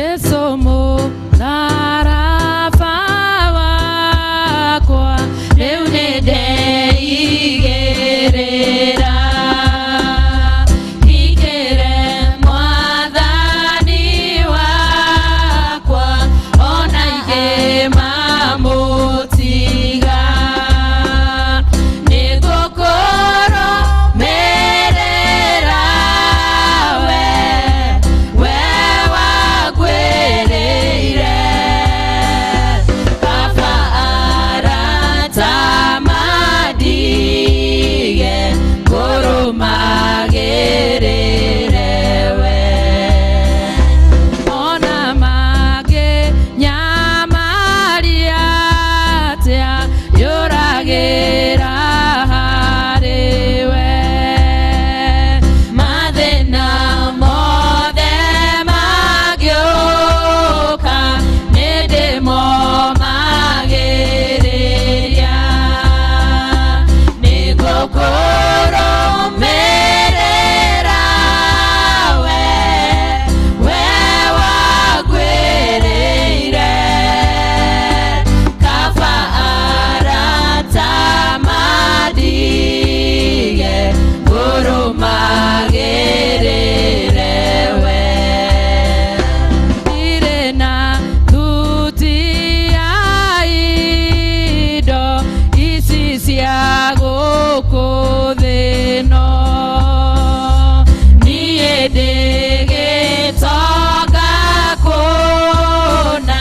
Yesu mũtharaba wakwa rĩu nĩndeigĩrĩra ikĩre Mwathani wakwa ona ingĩmamũtiga nĩngũkorwo merera we wagwĩrĩire Baba aratamandige kũrũmagĩrĩre we ona mangĩnyamaria atĩa yũragĩra harĩ we mathĩna mothe mangĩũka nĩndĩmomagĩrĩria nĩngũkũrũmĩrĩra we wagwĩrĩire Kaba aratamandige kũrũmagĩrĩre we irĩ na thuti ya indo ici cia gũkũ thĩ ĩno niĩ ndĩgĩtonga kũna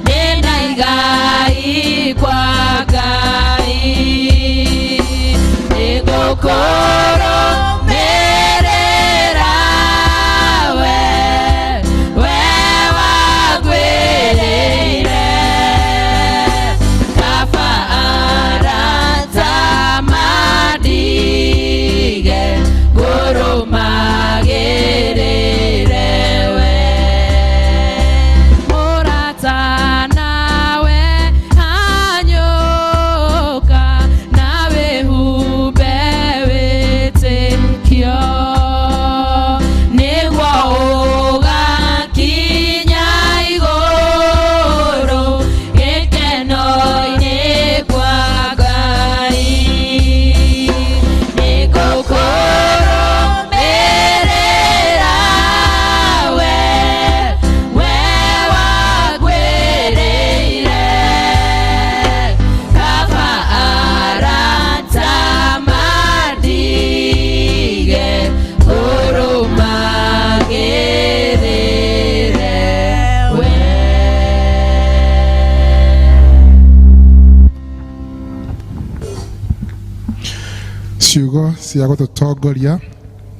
ndĩna igai kwa Ngai nĩngũkũrũmĩrĩra we wagwĩrĩire Kaba aratamandige kũrũmagĩrĩre we mũrata nawe hanyũka na wĩhumbe wĩtĩkio nĩguo ũgakinya igũrũ gĩkeno-inĩ kwa Ngai nĩngũkũrũmĩrĩra we wagwĩrĩire Kaba aratamandige kũrũmagĩrĩre we ciugo cia gũtũtongoria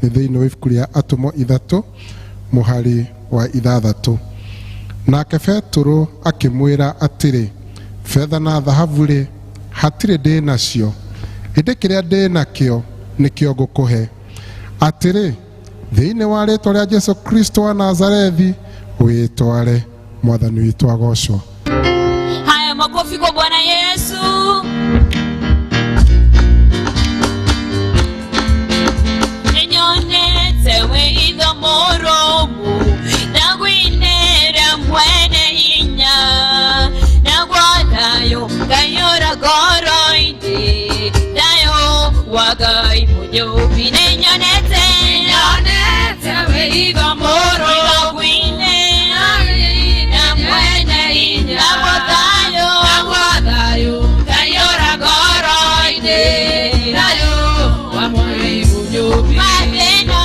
nĩ thĩinĩ wa ibuku rĩa Atũmwo 3 mũhari wa 6 nake Petũrũ akĩmwĩra atĩrĩ betha na thahabu-rĩ hatirĩ ndĩ nacio ĩndĩ kĩrĩa ndĩ nakĩo nĩkĩo ngũkũhe atĩrĩ thĩinĩ wa rĩĩtwa rĩa Jesũ Kristo wa Nazarethi wĩtware Mwathani witũ agocwo. Haya, makofi kwa Bwana Yesu. Nyonete weitho mũrũmu na gwinĩra mwene hinya na gwa thayũ Ngai ũra ngoro-inĩ thayũ wa Ngai mũnyũmbi nĩnyonete weitho mũrũmu na gwinĩra mwene hinya na gwa thayũ Ngai ũra ngoro-inĩ thayũ wa Ngai mũnyũmbi mathĩna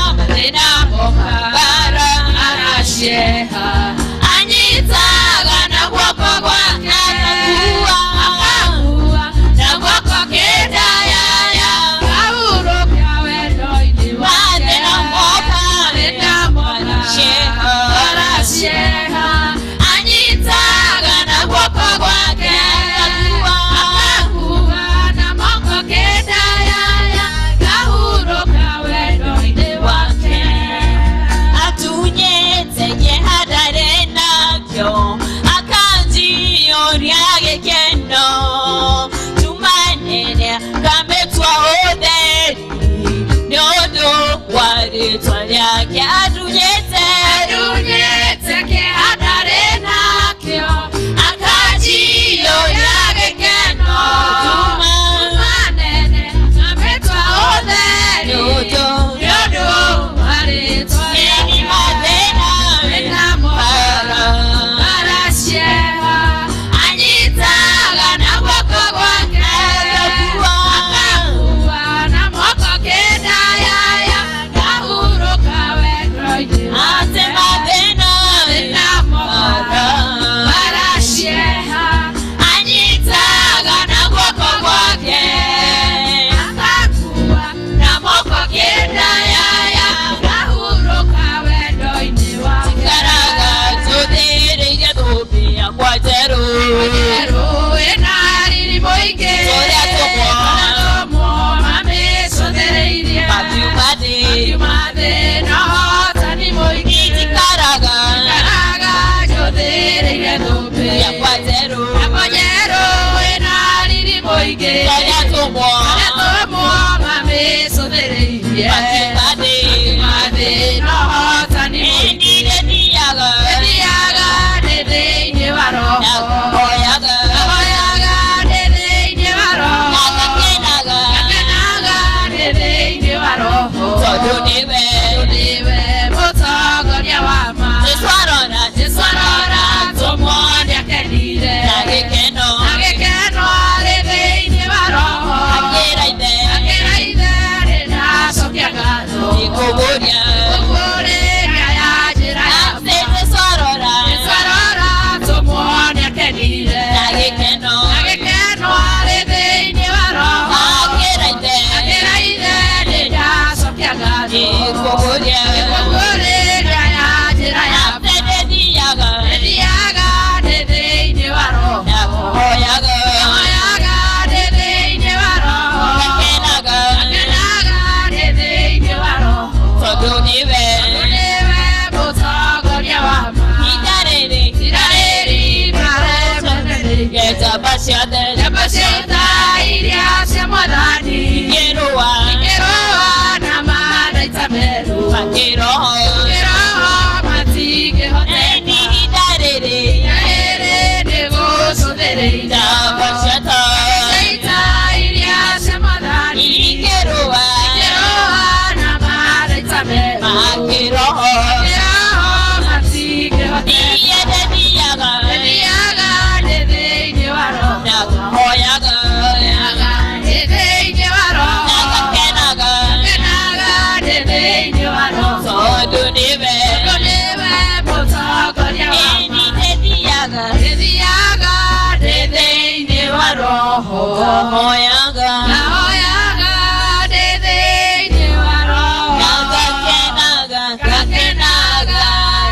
mokagara aracieha anyitaga na guoko gwake akakua na guoko kĩndayaya kahurũkia wendo-inĩ wake mathĩna aracieha anyitaga na guoko gwake akakua na moko kĩndayaya kahurũkia wendo-inĩ wake atunyĩte kĩhandarĩ nakĩo akanjiyũria gĩkeno tumanene kamĩtua ũtheri nĩ ũndũ wa rĩĩtwa rĩake atunyĩte kĩhandarĩ Atũmwo mamĩcũthĩrĩirie Makĩmathĩ no hotani Ndire thiaga ndĩ thĩinĩ wa roho Ndahoyaga ndĩ thĩinĩ wa roho Ngakenaga ndĩ thĩinĩ wa roho Tondũ nĩwe mũtongoria wa ma Jesũ arora Atũmwo nĩakenire Na gĩkeno arĩ thĩinĩ wa roho Akĩra ithe rĩnacokia ngatho Ikũgũria kũgũrĩria ya njĩra ya ma Jesũ arora Atũmwo nĩakenire Na gĩkeno arĩ thĩinĩ wa roho Akĩra ithe rĩnacokia ngatho Ikũgũria kũgũrĩria ya njĩra ya ma Thiaga ndĩ thĩinĩ wa roho Ndahoyaga ndĩ thĩinĩ wa roho Ngakenaga ndĩ thĩinĩ wa roho Tondũ nĩwe nĩwe mũtongoria wa ma Ihinda rĩrĩ Njamba ciothe iria cia Mwathani Ikĩrũa na matharaita meru Makĩroho matingĩhoteka Ihinda rĩrĩ nĩgũcũthĩrĩria Njamba ciothe iria cia Mwathani Ikĩrũa na matharaita meru Makĩroho matingĩhoteka Ihinda thiaga ndĩ thĩinĩ wa roho Ndahoyaga ndĩ thĩinĩ wa roho Ngakenaga ndĩ thĩinĩ wa roho Tondũ nĩwe mũtongoria wa ma Ihinda thiaga ndĩthiaga ndĩ thĩinĩ wa roho Ndahoyaga ndahoyaga ndĩ thĩinĩ wa roho Ngakenaga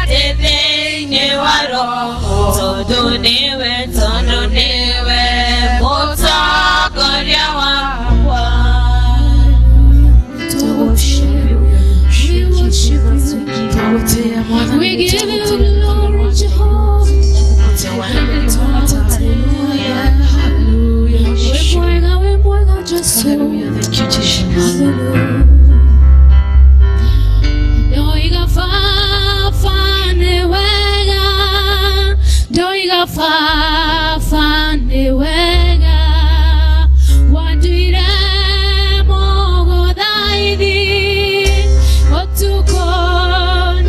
ndĩ thĩinĩ wa roho Tondũ nĩwe mũtongoria wakwa We give you glory, Jehovah. Hallelujah. Hallelujah. We're born out just so. Thank you, Jesus. Hallelujah. Doiga fa ne wega. Doiga fa ne wega. Waduire mogo daidi. Otuko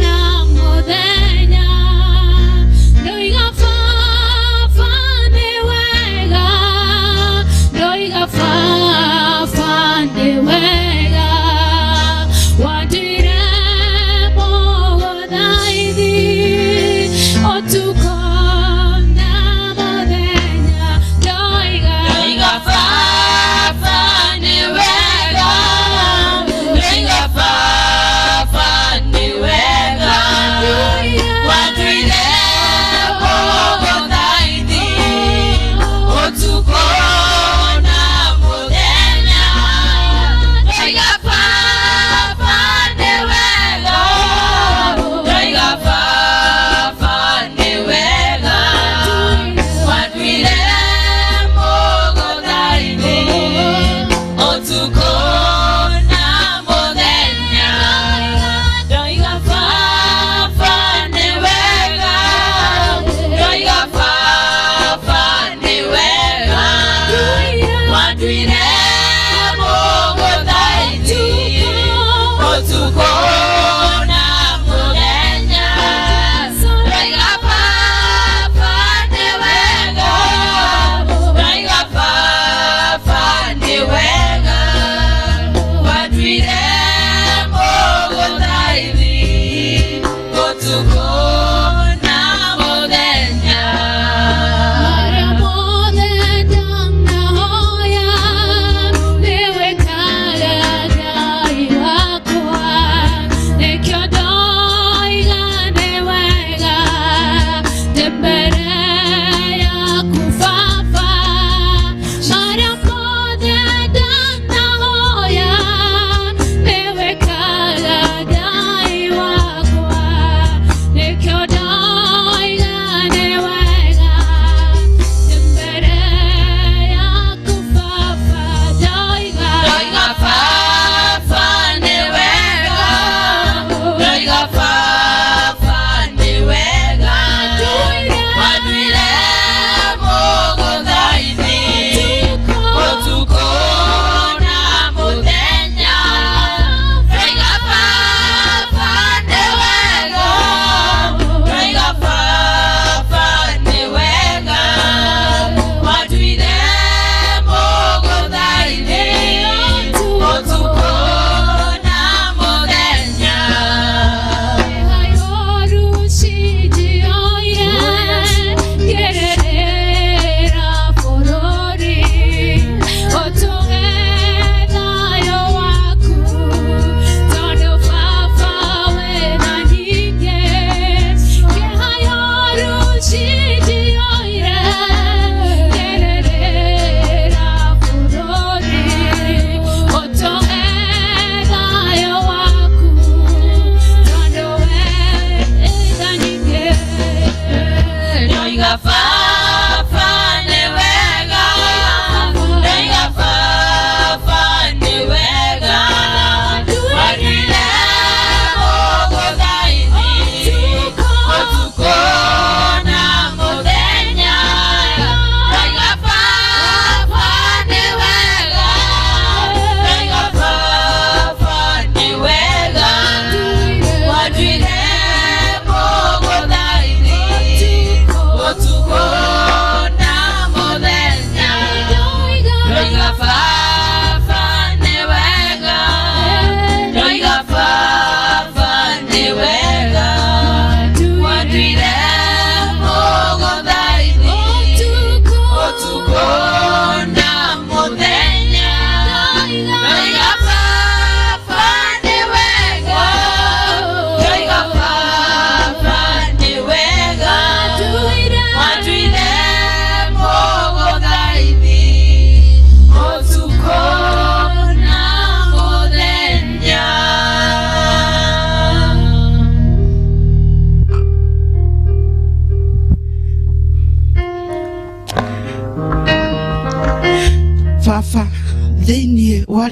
na modenya. Doiga fa ne wega. Doiga fa ne wega. Waduire mogo daidi. Otuko na modenya. Doiga fa ne wega Doiga fa ne wega Waduire mogo daidi Otuko na mũthenya Doiga fa ne wega Doiga fa ne wega Waduire mogo daidi Otuko na mũthenya Doiga fa ne wega Doiga fa ne wega Waduire mogo daidi Otuko na mũthenya Doiga fa ne wega Doiga fa ne wega Waduire mogo daidi Otuko na mũthenya Niwe kaga gai wakwa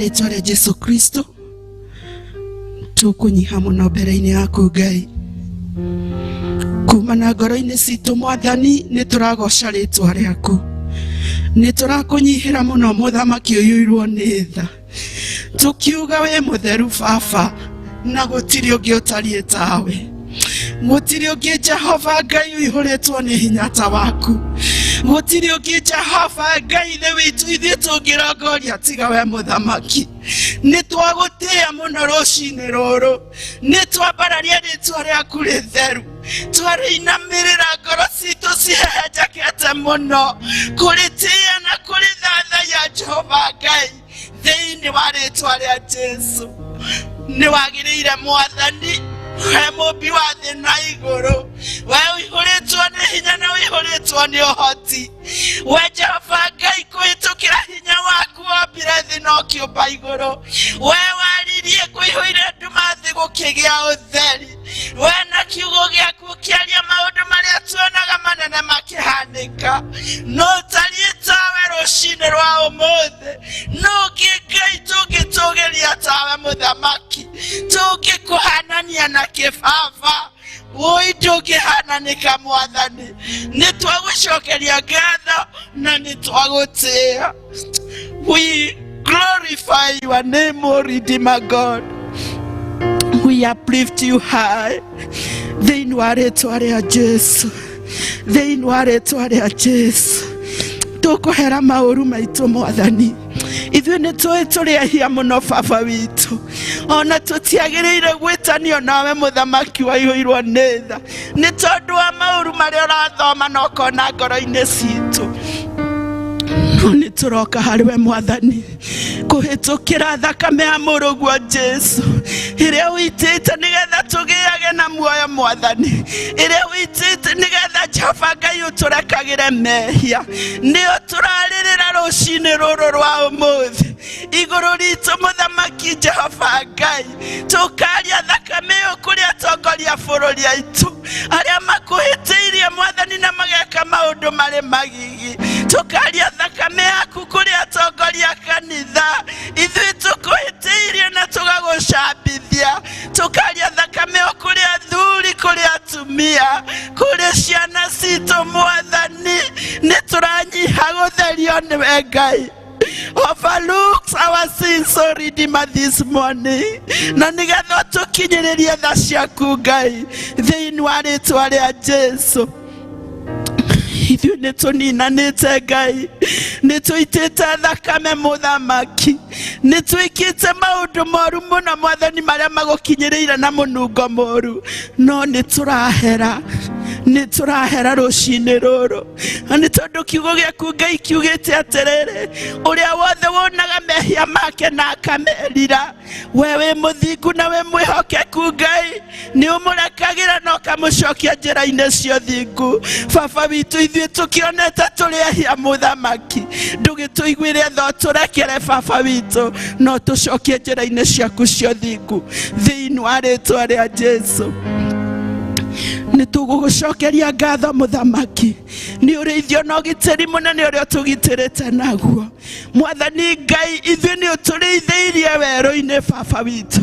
rĩtwa rĩa Jesu Kristo tũkũnyiha mũno mbere-inĩ yaku Ngai kuma na ngoro-inĩ citũ Mwathani nĩtũragoca rĩtwa rĩaku nĩtũrakũnyihĩra mũno mũthamaki ũyũirwo nĩ tha tũkiuga we mũtheru Baba na gũtirĩ ũngĩ ũtariĩ tawe gũtirĩ ũngĩ Jehova Ngai ũihũrĩtwo nĩ hinya ta waku gũtirĩ ũngĩ Jehova Ngai thĩ witũ ithuĩ tũngĩrongoria tiga we mũthamaki nĩtwagũtĩĩa mũno rũcinĩ rũrũ nĩtwambararia rĩtwa rĩaku rĩtheru twarĩinamĩrĩra ngoro citũ cihehenjakĩte mũno kũrĩtĩĩa na kũrĩthathaiya Jehova Ngai thĩinĩ wa rĩtwa rĩa Jesu nĩwagĩrĩire Mwathani we mũmbi wa thĩ na igũrũ we ũihũrĩtwo nĩ hinya na ũihũrĩtwo nĩ ũhoti we Jehova Ngai kũhĩtũkĩra hinya waku wombire thĩ na ũkĩũmba igũrũ we waririe kũihũire nduma thĩ gũkĩgĩa ũtheri we na kiugo gĩaku ũkĩaria maũndũ marĩa tuonaga manene makĩhanĩka no ũtariĩ tawe rũcinĩ rwa ũmũthĩ no ũngĩ Ngai tũngĩtũgĩria tawe mũthamaki tũngĩkũhanania na kĩbaba woi ndũngĩhananĩka Mwathani nĩtwagũcokeria ngatho na nĩtwagũtĩĩa. We glorify your name, O Redeemer God. We uplift you high. Thĩinĩ wa rĩtwa rĩa Jesu thĩinĩ wa rĩtwa rĩa Jesu tũkũhera maũru maitũ Mwathani ithuĩ nĩtũĩ tũrĩehia mũno Baba witũ ona tũtiagĩrĩire gwĩtanio nawe mũthamaki waihũirwo nĩ tha nĩ tondũ wa maũru marĩa ũrathoma na ũkona ngoro-inĩ citũ no nĩtũroka harĩ we Mwathani kũhĩtũkĩra thakame ya mũrũguo Jesu ĩrĩa ũitĩte nĩgetha tũgĩage na muoyo Mwathani ĩrĩa ũitĩte nĩgetha Jehova Ngai ũtũrekagĩre mehia nĩyo tũrarĩrĩra rũcinĩ rũrũ rwa ũmũthĩ igũrũ ritũ mũthamaki Jehova Ngai tũkaria thakame ĩyo kũrĩ atongoria bũrũri aitũ arĩa makũhĩtĩirie Mwathani na mageka maũndũ marĩ magigi tũkaria thakame yaku kũrĩ atongoria kanitha ithuĩ tũkũhĩtĩirie na tũgagũcambithia tũkaria thakame ĩyo kũrĩ athuri kũrĩ atumia kũrĩ ciana citũ Mwathani nĩtũranyiha gũtherio nĩwe Ngai overlooks our sins, O Redeemer, this morning na nĩgetha tũkinyĩrĩrie tha ciaku Ngai thĩinĩ wa rĩtwa rĩa Jesu ithuĩ nĩtũninanĩte Ngai nĩtũitĩte thakame mũthamaki nĩtwĩkĩte maũndũ moru mũno Mwathani marĩa magũkinyĩrĩire na mũnungo mũru no nĩtũrahera rũcinĩ rũrũ nĩ tondũ kiugo gĩaku Ngai kiugĩte atĩrĩrĩ ũrĩa wothe wonaga mehia make na akamerira we wĩ mũthingu na wĩ mwĩhokeku Ngai nĩũmũrekagĩra na ũkamũcokia njĩra-inĩ cia ũthingu Baba witũ ithuĩ tũkĩonete tũrĩehia mũthamaki ndũgĩtũiguĩre tha ũtũrekere Baba witũ no tũcokie njĩra-inĩ ciaku cia ũthingu thĩinĩ wa rĩtwa rĩa Jesu nĩtũgũgũcokeria ngatho mũthamaki nĩ ũrĩithio na ũgitĩri mũnene ũrĩa tũgitĩrĩte naguo Mwathani Ngai ithuĩ nĩ ũtũrĩithĩirie werũ-inĩ Baba witũ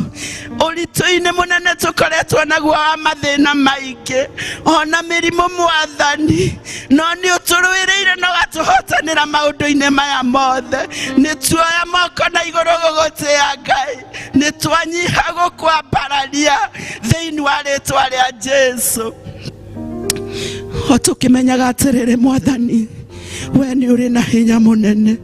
ũritũ-inĩ mũnene tũkoretwo naguo wa mathĩna maingĩ ona mĩrimũ Mwathani no nĩ ũtũrũĩrĩire na ũgatũhotanĩra maũndũ-inĩ maya mothe nĩtuoya moko na igũrũ gũgũtĩĩa Ngai nĩtwanyiha gũkwambararia thĩinĩ wa rĩtwa rĩa Jesu o tũkĩmenyaga atĩrĩrĩ Mwathani we nĩ ũrĩ na hinya mũnene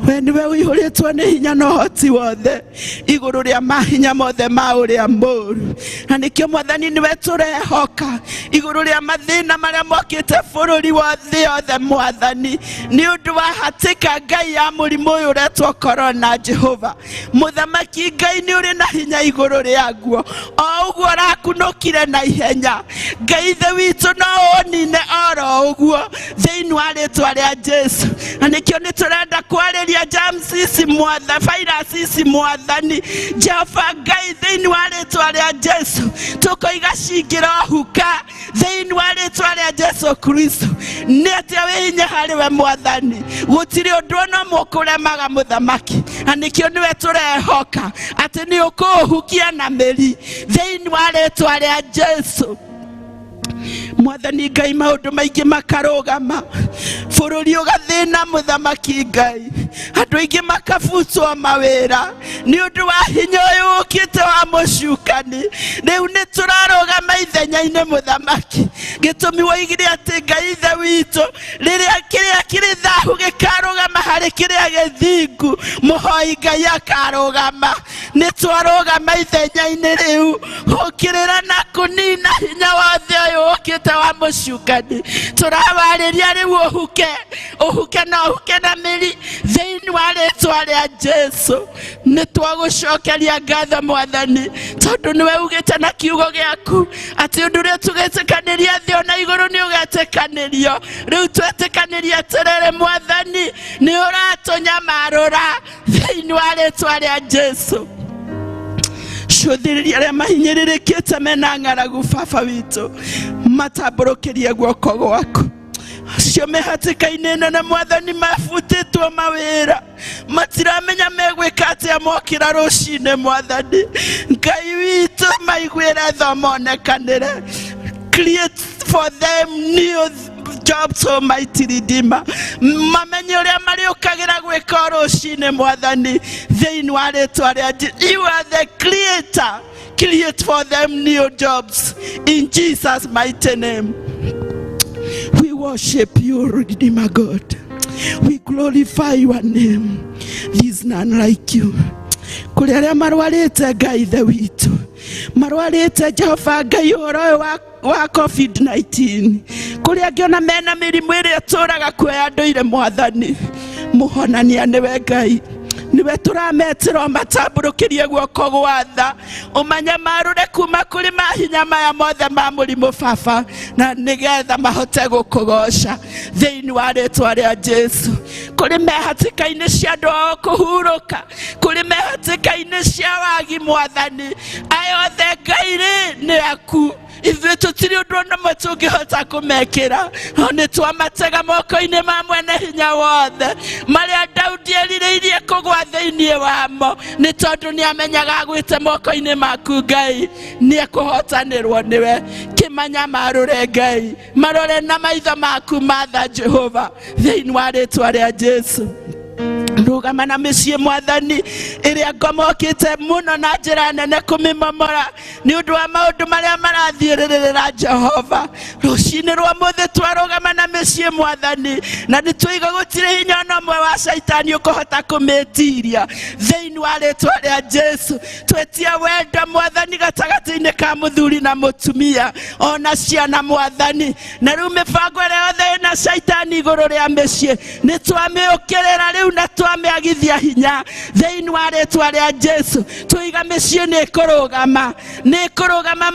we nĩwe ũihũrĩtwo nĩ hinya na ũhoti wothe igũrũ rĩa mahinya mothe ma ũrĩa mũũru na nĩkĩo Mwathani nĩwe tũrehoka igũrũ rĩa mathĩna marĩa mokĩte bũrũri wa thĩ yothe Mwathani nĩ ũndũ wa hatĩka Ngai ya mũrimũ ũyũ ũretwo korona Jehova mũthamaki Ngai nĩ ũrĩ na hinya igũrũ rĩaguo o ũguo ũrakunũkire na ihenya Ngai thĩ witũ no ũnine oro ũguo thĩinĩ wa rĩtwa rĩa Jesu na nĩkĩo nĩtũrenda kwarĩria germs ici virus ici Mwathani Jehova Ngai thĩinĩ wa rĩtwa rĩa Jesu tũkoiga cingĩra huka thĩinĩ wa rĩtwa rĩa Jesu Kristo nĩ atĩ wĩ hinya harĩ we Mwathani gũtirĩ ũndũ ona mũkũremaga mũthamaki na nĩkĩo nĩwe tũrehoka atĩ nĩ ũkũũhukia na mĩri thĩinĩ wa rĩtwa rĩa Jesu. Mwathani Ngai maũndũ maingĩ makarũgama bũrũri ũgathĩna mũthamaki Ngai andũ aingĩ makabutwo mawĩra nĩ ũndũ wa hinya ũyũ ũkĩte wa mũcukani rĩu nĩ tũrarũgama ithenya-inĩ mũthamaki gĩtũmi woigire atĩ Ngai ithe witũ rĩrĩa kĩrĩa kĩrĩ thahu gĩkarũgama harĩ kĩrĩa gĩthingu mũhoi Ngai akarũgama nĩ twarũgama ithenya-inĩ rĩu ũkĩrĩra na kũnina hinya wothe ũyũ ũkĩte wa mũcukani tũrawarĩria rĩu ũhuke na ũhuke na mĩri thĩinĩ wa rĩtwa rĩa Jesu. Nĩ twagũcokeria ngatho Mwathani tondũ nĩwe ugĩte na kiugo gĩaku atĩ ũndũ ũrĩa tũgĩtĩkanĩria thĩ ona igũrũ nĩ ũgetĩkanĩrio rĩu twetĩkanĩria atĩrĩrĩ Mwathani nĩ ũratũnyamarũra thĩinĩ wa rĩtwa rĩa Jesu. Cũthĩrĩria arĩa mahinyĩrĩrĩkĩte mena ng'aragu Baba witũ matambũrũkĩrie guoko gwaku acio mehatĩka-inĩ nene Mwathani mabutĩtwo mawĩra matiramenya megwĩka atĩa mokĩra rũcinĩ Mwathani Ngai witũ maiguĩre tho monekanĩre create for them new jobs, Almighty Redeemer. Mamenye ũrĩa marĩũkagĩra gwĩka rũcinĩ Mwathani thĩinĩ wa rĩtwa rĩa Jesu. You are the creator. Create for them new jobs in Jesus' mighty name. We worship you, Redeemer God. We glorify your name. There is none like you. Kũrĩ arĩa marwarĩte Ngai ithe witũ marwarĩte Jehova Ngai ũhoro wa COVID-19 kũrĩa angĩona mena mĩrimũ ĩrĩa tũraga kuoya ndũire Mwathani mũhonania nĩwe Ngai niwe tũrametĩra matambũrũkĩrie guoko gwa tha ũmanyamarũre kuma kũrĩ mahinya maya mothe ma mũrimũ Baba na nĩgetha mahote gũkũgoca thĩinĩ wa rĩtwa rĩa Jesu. Kũrĩ mehatĩka-inĩ cia andũ ao kũhurũka kũrĩ mehatĩka-inĩ cia wagi Mwathani ayothe Ngai nĩ aku ithuĩ tũtirĩ ũndũ ona tũngĩhota kũmekĩra nĩ twamatega moko-inĩ ma mwene hinya wothe marĩa Daudi erirĩirie kũgwa thĩinĩ wamo nĩ tondũ nĩ amenyaga agwĩte moko-inĩ maku Ngai nĩ ekũhotanĩrwo nĩwe. Kĩmanyamarũre Ngai marore na maitho maku matha Jehova thĩinĩ wa rĩtwa rĩa Jesu. Rũgama na mĩciĩ Mwathani ĩrĩa ngomokĩte mũno na njĩra nene kũmĩmomora nĩ ũndũ wa maũndũ marĩa marathiĩrĩrĩra Jehova. Rũcinĩ rwa mũthĩ twarũgama na mĩciĩ Mwathani na nĩ tũiga gũtirĩ hinya ona ũmwe wa Shaitani ũkũhota kũmĩtiria thĩinĩ wa rĩtwa rĩa Jesu. Twetia wendo Mwathani gatagatĩ-inĩ ka mũthuri na mũtumia ona ciana Mwathani na rĩu mĩbango ĩrĩa yothe ĩna Shaitani igũrũ rĩa mĩciĩ nĩ twamĩũkĩrĩra rĩu na twamĩagithia hinya thĩinĩ wa rĩtwa rĩa Jesu. Tũiga mĩciĩ nĩ ĩkũrũgama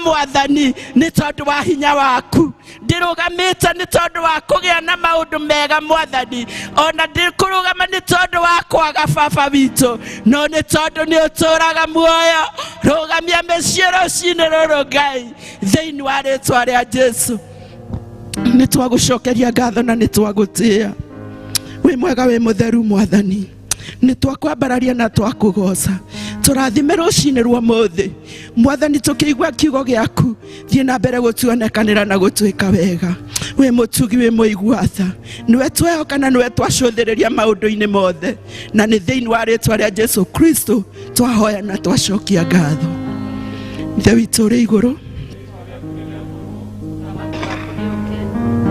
Mwathani nĩ tondũ wa hinya waku. Ndĩrũgamĩte nĩ tondũ wa kũgĩa na maũndũ mega Mwathani ona ndĩkũrũgama nĩ tondũ wa kwaga Baba witũ no nĩ tondũ nĩ ũtũraga muoyo. Rũgamia mĩciĩ rũcinĩ rũrũ Ngai thĩinĩ wa rĩtwa rĩa Jesu. Nĩ twagũcokeria ngatho na nĩ twagũtĩĩa. Wĩ mwega wĩ mũtheru Mwathani nĩ twakwambararia na twakũgoca tũrathime rũcinĩ rwa mũthĩ Mwathani tũkĩigua kiugo gĩaku thiĩ na mbere gũtuonekanĩra na gũtwĩka wega. Wĩ mũtugi wĩ mũigua tha nĩwe twehoka na nĩwe twacũthĩrĩria maũndũ-inĩ mothe na nĩ thĩinĩ wa rĩtwa rĩa Jesu Kristo twahoya na twacokia ngatho. Ithe witũ ũrĩ igũrũ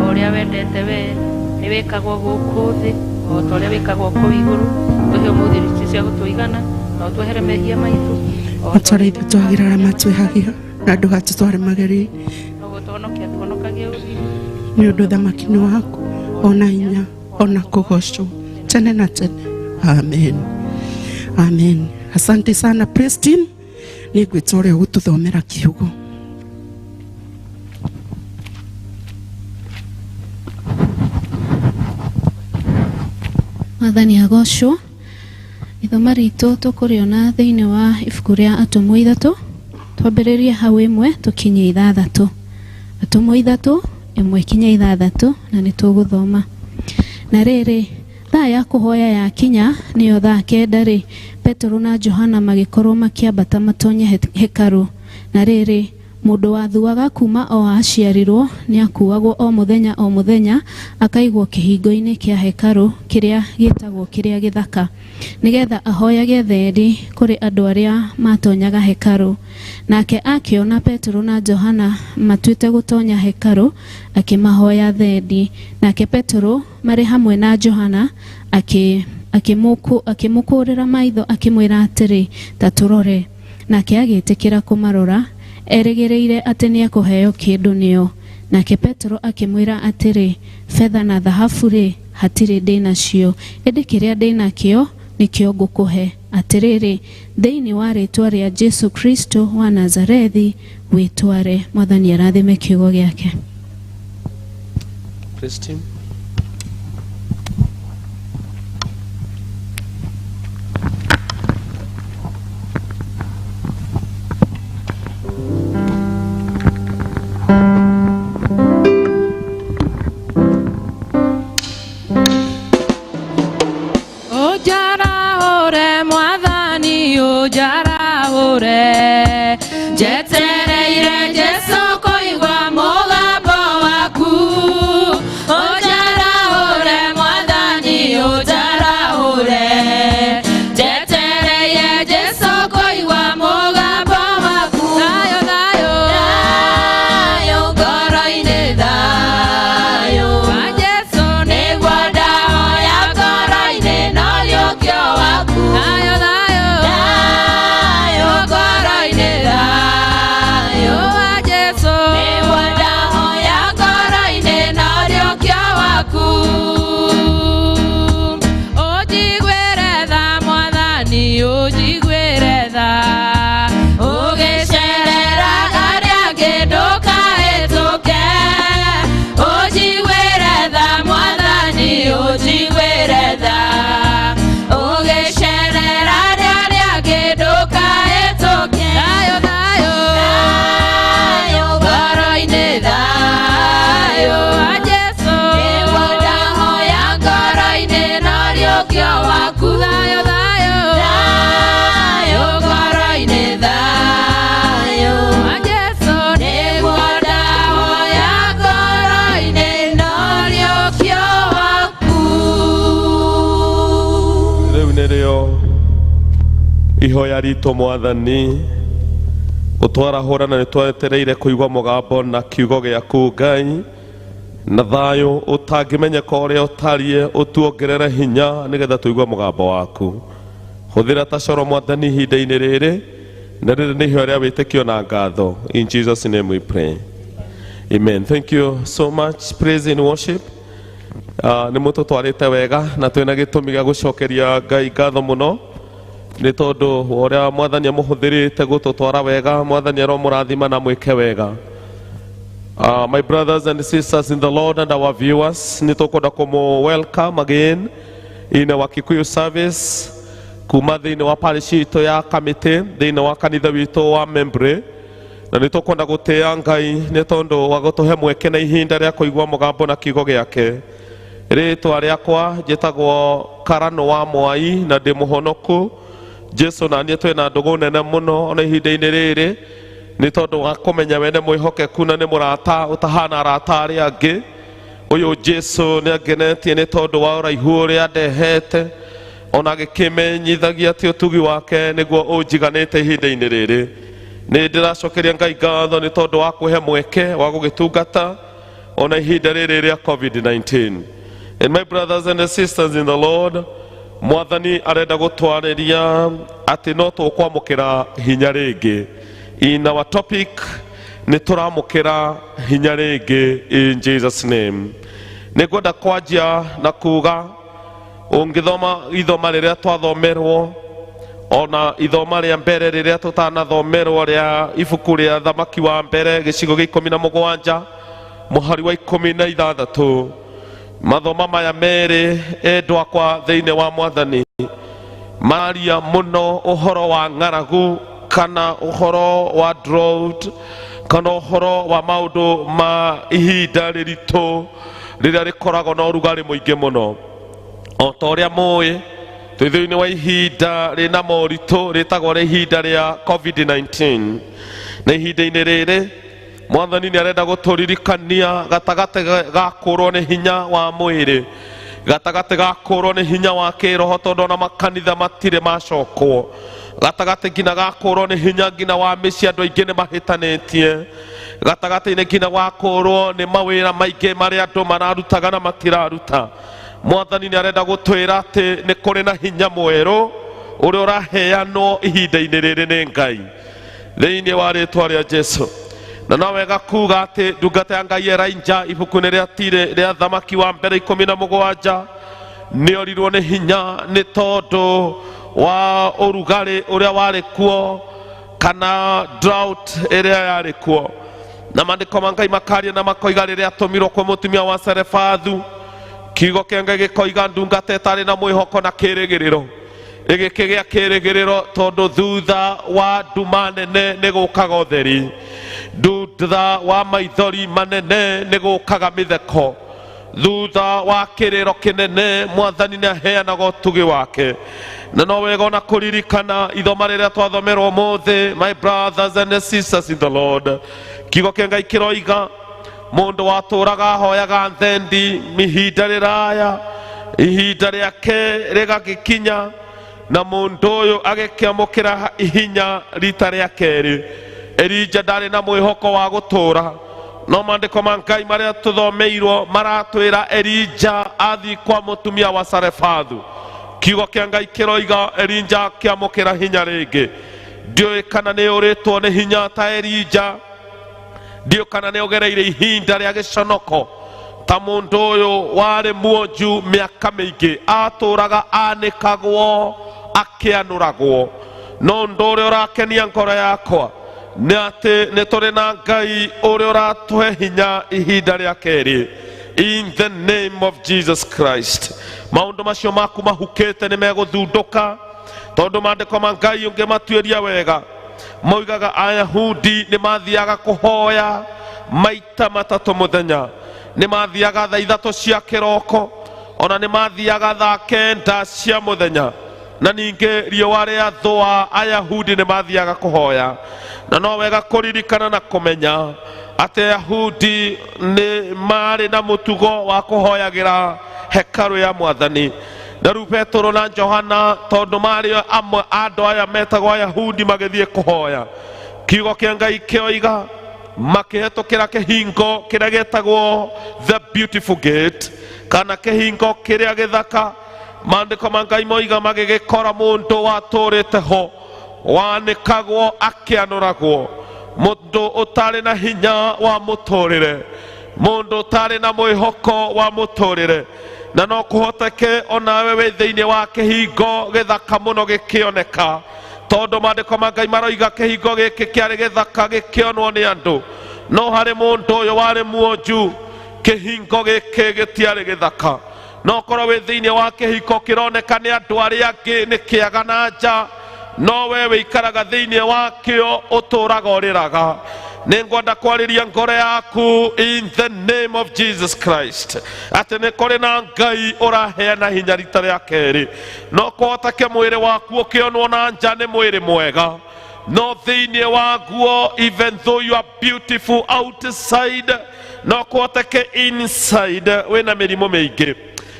ũrĩa wendete we nĩ wĩkagwo gũkũ thĩ o ta ũrĩa wĩkagwo kũu igũrũ. Tũhe mũthiriti cia gũtũigana na ũtwehere mehia maitũ o ta ũrĩa ithuĩ twagĩra arĩa matwĩhagia na ndũgatũtware magerio-inĩ no gũtũhonokia tũhonokagie nĩ ũndũ ũthamaki-inĩ waku ona hinya ona kũgocwo tene na tene. Amen. Amen. Asante sana Preston nĩ ngwĩta ũrĩa ũgũtũthomera kiugo. Mwathani agocwo. Ithomo ritũ tũkũrĩona thĩinĩ wa ibuku rĩa Atũmwo 3 twambĩrĩrie hau 1 tũkinye 6. Atũmwo 3:1-6 na nĩtũgũthoma. Na rĩrĩ, thaa ya kũhoya ya kinya nĩyo thaa 9 Petero na Johana magĩkorwo makĩambata matonye hekaru. Na rĩrĩ, mũndũ wathuaga kuma o aciarirwo nĩakuagwo o mũthenya akaigwo kĩhingo-inĩ kĩa hekaru kĩrĩa gĩtagwo kĩrĩa gĩthaka, nĩgetha ahoyage thendi kũrĩ andũ arĩa matonyaga hekaru. Nake akĩona Petero na Johana matuĩte gũtonya hekaru, akĩmahoya thendi. Nake Petero marĩ hamwe na Johana akĩmũkũrĩra maitho akĩmwĩra atĩrĩ, ta tũrore. Nake agĩtĩkĩra kũmarora, erĩgĩrĩire atĩ nĩekũheo kĩndũ nĩo. Nake Petero akĩmwĩra atĩrĩ, betha na thahabu rĩ, hatirĩ ndĩnacio, ĩndĩ kĩrĩa ndĩnakĩo nĩkĩo ngũkũhe. Atĩrĩrĩ, thĩinĩ wa rĩtwa rĩa Jesu Kristo wa Nazarethi wĩtware. Mwathani arathime kiugo gĩake. Praise team. Jetereire Jesu kũigua mũgambo waku. Ũnjaraũre Mwathani, ũnjaraũre. Jetereire Jesu kũigua mũgambo waku. Thayũ, thayũ, thayũ ngoro-inĩ, thayũ wa Jesu nĩguo ndahoya ngoro-inĩ, no rĩũkio waku. Thayũ, thayũ, thayũ ngoro-inĩ, thayũ wa Jesu nĩguo ndahoya ngoro-inĩ, no rĩũkio waku. Ũnjiguĩre tha Mwathani, ũnjiguĩre tha. Ũgĩcerera arĩa angĩ ndũkahĩtũke. Ũnjiguĩre tha Mwathani, ũnjiguĩre tha. Ũgĩcerera arĩa angĩ ndũkahĩtũke. Thayũ, thayũ, thayũ ngoro-inĩ, thayũ wa Jesu nĩguo ndahoya ngoro-inĩ, no rĩũkio waku. Thayũ, thayũ, thayũ ngoro-inĩ, thayũ wa Jesu nĩguo ndahoya ngoro-inĩ, no rĩũkio waku. Rĩu nĩrĩo ihoya ritũ Mwathani, ũtwarahũra na nĩtwetereire kũigua mũgambo na kiugo gĩaku Ngai, na thayũ ũtangĩmenyeka ũrĩa ũtariĩ ũtuongerere hinya nĩgetha tũigue mũgambo waku. Hũthĩra ta coro Mwathani ihinda-inĩ rĩrĩ, na rĩrĩ nĩ ihoya rĩa wĩtĩkio na ngatho. In Jesus' name we pray. Amen. Thank you so much. Praise and worship. Nĩ mũtũtwarĩte wega na twĩna gĩtũmi gĩa gũcokeria Ngai ngatho mũno, nĩ tondũ ũrĩa Mwathani amũhũthĩrĩte gũtũtwara wega. Mwathani aromũrathima na mwĩke wega. My brothers and sisters in the Lord and our viewers, nĩtũkwenda kũmũ welcome again in our Kikuyu service kuma thĩinĩ wa Parish itũ ya Kamiti, thĩinĩ wa kanitha witũ wa Mbere, na nĩtũkwenda gũtĩĩa Ngai nĩ tondũ wa gũtũhe mweke na ihinda rĩa kũigua mũgambo na kiugo gĩake. Rĩĩtwa rĩakwa njĩtagwo Karano wa Mwai na ndĩ mũhonoku. Jesu na niĩ twĩna ndũgũ nene mũno ona ihinda-inĩ rĩrĩ, nĩ tondũ wa kũmenya we nĩ mwĩhokeku na nĩ mũrata ũtahana arata arĩa angĩ. Ũyũ Jesu nĩ angenetie nĩ tondũ wa ũraihu ũrĩa ndehete, ona agĩkĩmenyithagia atĩ ũtugi wake nĩguo ũnjiganĩte ihinda-inĩ rĩrĩ. Nĩ ndĩracokeria Ngai ngatho nĩ tondũ wa kũhe mweke wa gũgĩtungata ona ihinda rĩrĩ rĩa COVID-19. And my brothers and sisters in the Lord, Mwathani arenda gũtwarĩria atĩ no tũkwamũkĩra hinya rĩngĩ. In our topic, nĩtũramũkĩra hinya rĩngĩ in Jesus' name. Nĩngwenda kwanjia na kuga ũngĩthoma ithoma rĩrĩa twathomerwo, ona ithoma rĩa mbere rĩrĩa tũtanathomerwo rĩa ibuku rĩa Athamaki wa Mbere gĩcigo gĩa 17 mũhari wa 16. Mathoma maya merĩ endwa kwa thĩinĩ wa Mwathani maria mũno ũhoro wa ng'aragu kana ũhoro wa drought kana horo wa maundu ma ihinda riritu riria rikoragwo na urugarĩ mũingĩ mũno. O ta ũrĩa mũĩ thutha-inĩ wa ihinda rĩna moritũ rĩtagwo rĩa ihinda rĩa COVID-19, na ihinda-inĩ rĩrĩ Mwathani nĩ arenda gũtũririkania gatagatĩ ga kũrwo nĩ hinya wa mwĩrĩ, gatagatĩ ga kũrwo nĩ hinya wa kĩroho, tondũ ona makanitha matirĩ macokwo, gatagatĩ nginya ga kũrwo nĩ hinya nginya wa mĩciĩ, andũ aingĩ nĩ mahĩtanĩtie, gatagatĩ-inĩ nginya wa kũrwo nĩ mawĩra maingĩ marĩa andũ mararutaga na matiraruta. Mwathani nĩ arenda gũtwĩra atĩ nĩ kũrĩ na hinya mwerũ ũrĩa ũraheanwo ihinda-inĩ rĩrĩ nĩ Ngai thĩinĩ wa rĩtwa rĩa Jesũ. Na no wega kuga atĩ ndungata ya Ngai Elijah ibuku-inĩ rĩa Tire rĩa Athamaki Wa Mbere 17 nĩ orirwo nĩ hinya nĩ tondũ wa ũrugarĩ ũrĩa warĩ kuo kana drought ĩrĩa yarĩ kuo. Na maandĩko ma Ngai makaria na makoiga rĩrĩa atũmirwo kwa mũtumia wa Serefathu, kiugo kĩa Ngai gĩkoiga ndungata ĩtarĩ na mwĩhoko na kĩrĩgĩrĩro ĩgĩkĩgĩa kĩrĩgĩrĩro, tondũ thutha wa nduma nene nĩ gũkaga ũtheri, thutha wa maithori manene nĩ gũkaga mĩtheko, thutha wa kĩrĩro kĩnene Mwathani nĩ aheanaga ũtugi wake. Na no wega ona kũririkana ithoma rĩrĩa twathomerwo ũmũthĩ, my brothers and sisters in the Lord, kiugo kĩa Ngai kĩroiga mũndũ watũraga ahoyaga thendi ihinda rĩraya, ihinda rĩake rĩgagĩkinya na mũndũ ũyũ agĩkĩamũkĩra hinya rita rĩa kerĩ. Elijah ndarĩ na mwĩhoko wa gũtũra, no maandĩko ma Ngai marĩa tũthomeirwo maratwĩra Elijah athiĩ kwa mũtumia wa Serefathu. Kiugo kĩa Ngai kĩroiga Elijah akĩamũkĩra hinya rĩngĩ. Ndiũĩ kana nĩ ũrĩtwo nĩ hinya ta Elijah, ndiũĩ kana nĩ ũgereire ihinda rĩa gĩconoko ta mũndũ ũyũ warĩ muonju mĩaka mĩingĩ, atũraga anĩkagwo akĩanũragwo. No ũndũ ũrĩa ũrakenia ngoro yakwa nĩ atĩ nĩ tũrĩ na Ngai ũrĩa ũratũhe hinya ihinda rĩa kerĩ, in the name of Jesus Christ. Maũndũ macio maku mahukĩte nĩ megũthundũka, tondũ maandĩko ma Ngai ũngĩmatuĩria wega moigaga Ayahudi nĩ mathiaga kũhoya maita matatũ mũthenya. Nĩ mathiaga thaa 3 cia kĩroko, ona nĩ mathiaga thaa 9 cia mũthenya, na ningĩ riũa rĩa thũa Ayahudi nĩ mathiaga kũhoya. Na no wega kũririkana na kũmenya atĩ Ayahudi nĩ marĩ na mũtugo wa kũhoyagĩra hekarũ ya Mwathani. Na rĩu Petero na Johana, tondũ marĩ amwe andũ aya metagwo Ayahudi magĩthiĩ kũhoya, kiugo kĩa Ngai kĩoiga makĩhetũkĩra kĩhingo kĩrĩa gĩtagwo the beautiful gate, kana kĩhingo kĩrĩa gĩthaka. Maandĩko ma Ngai moiga magĩgĩkora mũndũ watũrĩte ho wanĩkagwo akĩanũragwo, mũndũ ũtarĩ na hinya wa mũtũrĩre, mũndũ ũtarĩ na mwĩhoko wa mũtũrĩre. Na no kũhoteke onawe wĩ thĩinĩ wa kĩhingo gĩthaka mũno gĩkĩoneka, tondũ maandĩko ma Ngai maroiga kĩhingo gĩkĩ kĩarĩ gĩthaka gĩkĩonwo nĩ andũ, no harĩ mũndũ ũyũ warĩ muonju kĩhingo gĩkĩ gĩtiarĩ gĩthaka. No korwo wĩ thĩinĩ wa kĩhingo kĩroneka nĩ andũ arĩa angĩ nĩ kĩaga na nja, no we wĩikaraga thĩinĩ wakĩo ũtũraga ũrĩraga. Nĩ ngwenda kwarĩria ngoro yaku in the name of Jesus Christ atĩ nĩ kũrĩ na Ngai ũraheana hinya rita rĩa kerĩ. No kũhoteke mwĩrĩ waku ũkĩonwo na nja nĩ mwĩrĩ mwega, no thĩinĩ waguo, even though you are beautiful outside, no kũhoteke inside wĩna mĩrimũ mĩingĩ.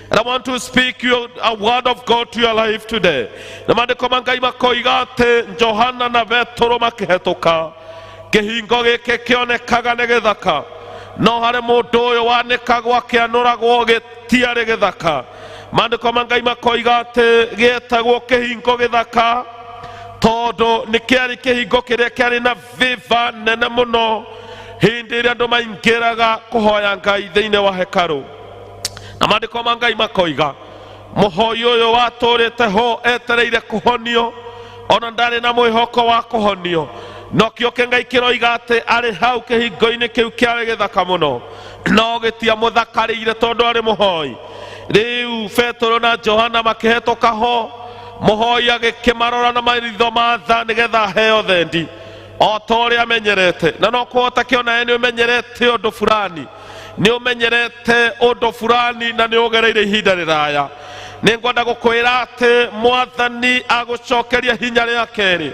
And I want to speak you a word of God to your life today. Na maandĩko ma Ngai makoiga atĩ Johana na Petero makĩhetũka, kĩhingo gĩkĩ kĩonekaga nĩ gĩthaka, no harĩ mũndũ ũyũ wanĩkagwo akĩanũragwo gĩtiarĩ gĩthaka. Maandĩko ma Ngai makoiga atĩ gĩetagwo kĩhingo gĩthaka tondũ nĩ kĩarĩ kĩhingo kĩrĩa kĩarĩ na viva nene mũno hĩndĩ ĩrĩa andũ maingĩraga kũhoya Ngai thĩinĩ wa hekarũ. Na maandĩko ma Ngai makoiga mũhoi ũyũ watũrĩte ho etereire kũhonio, ona ndarĩ na mwĩhoko wa kũhonio. No kĩo kĩa Ngai kĩroiga atĩ arĩ hau kĩhingo-inĩ kĩu kĩarĩ gĩthaka mũno, no gĩtiamũthakarĩire tondũ arĩ mũhoi. Rĩu Petero na Johana makĩhetũka ho, mũhoi agĩkĩmarora na maitho ma tha nĩgetha aheo thendi. o ta ũrĩa amenyerete. Na no kũhota kĩona nĩ ũmenyerete ũndũ fulani, nĩ ũmenyerete ũndũ fulani na nĩ ũgereire ihinda rĩraya. Nĩ ngwenda gũkwĩra atĩ Mwathani agũcokeria hinya rĩa kerĩ.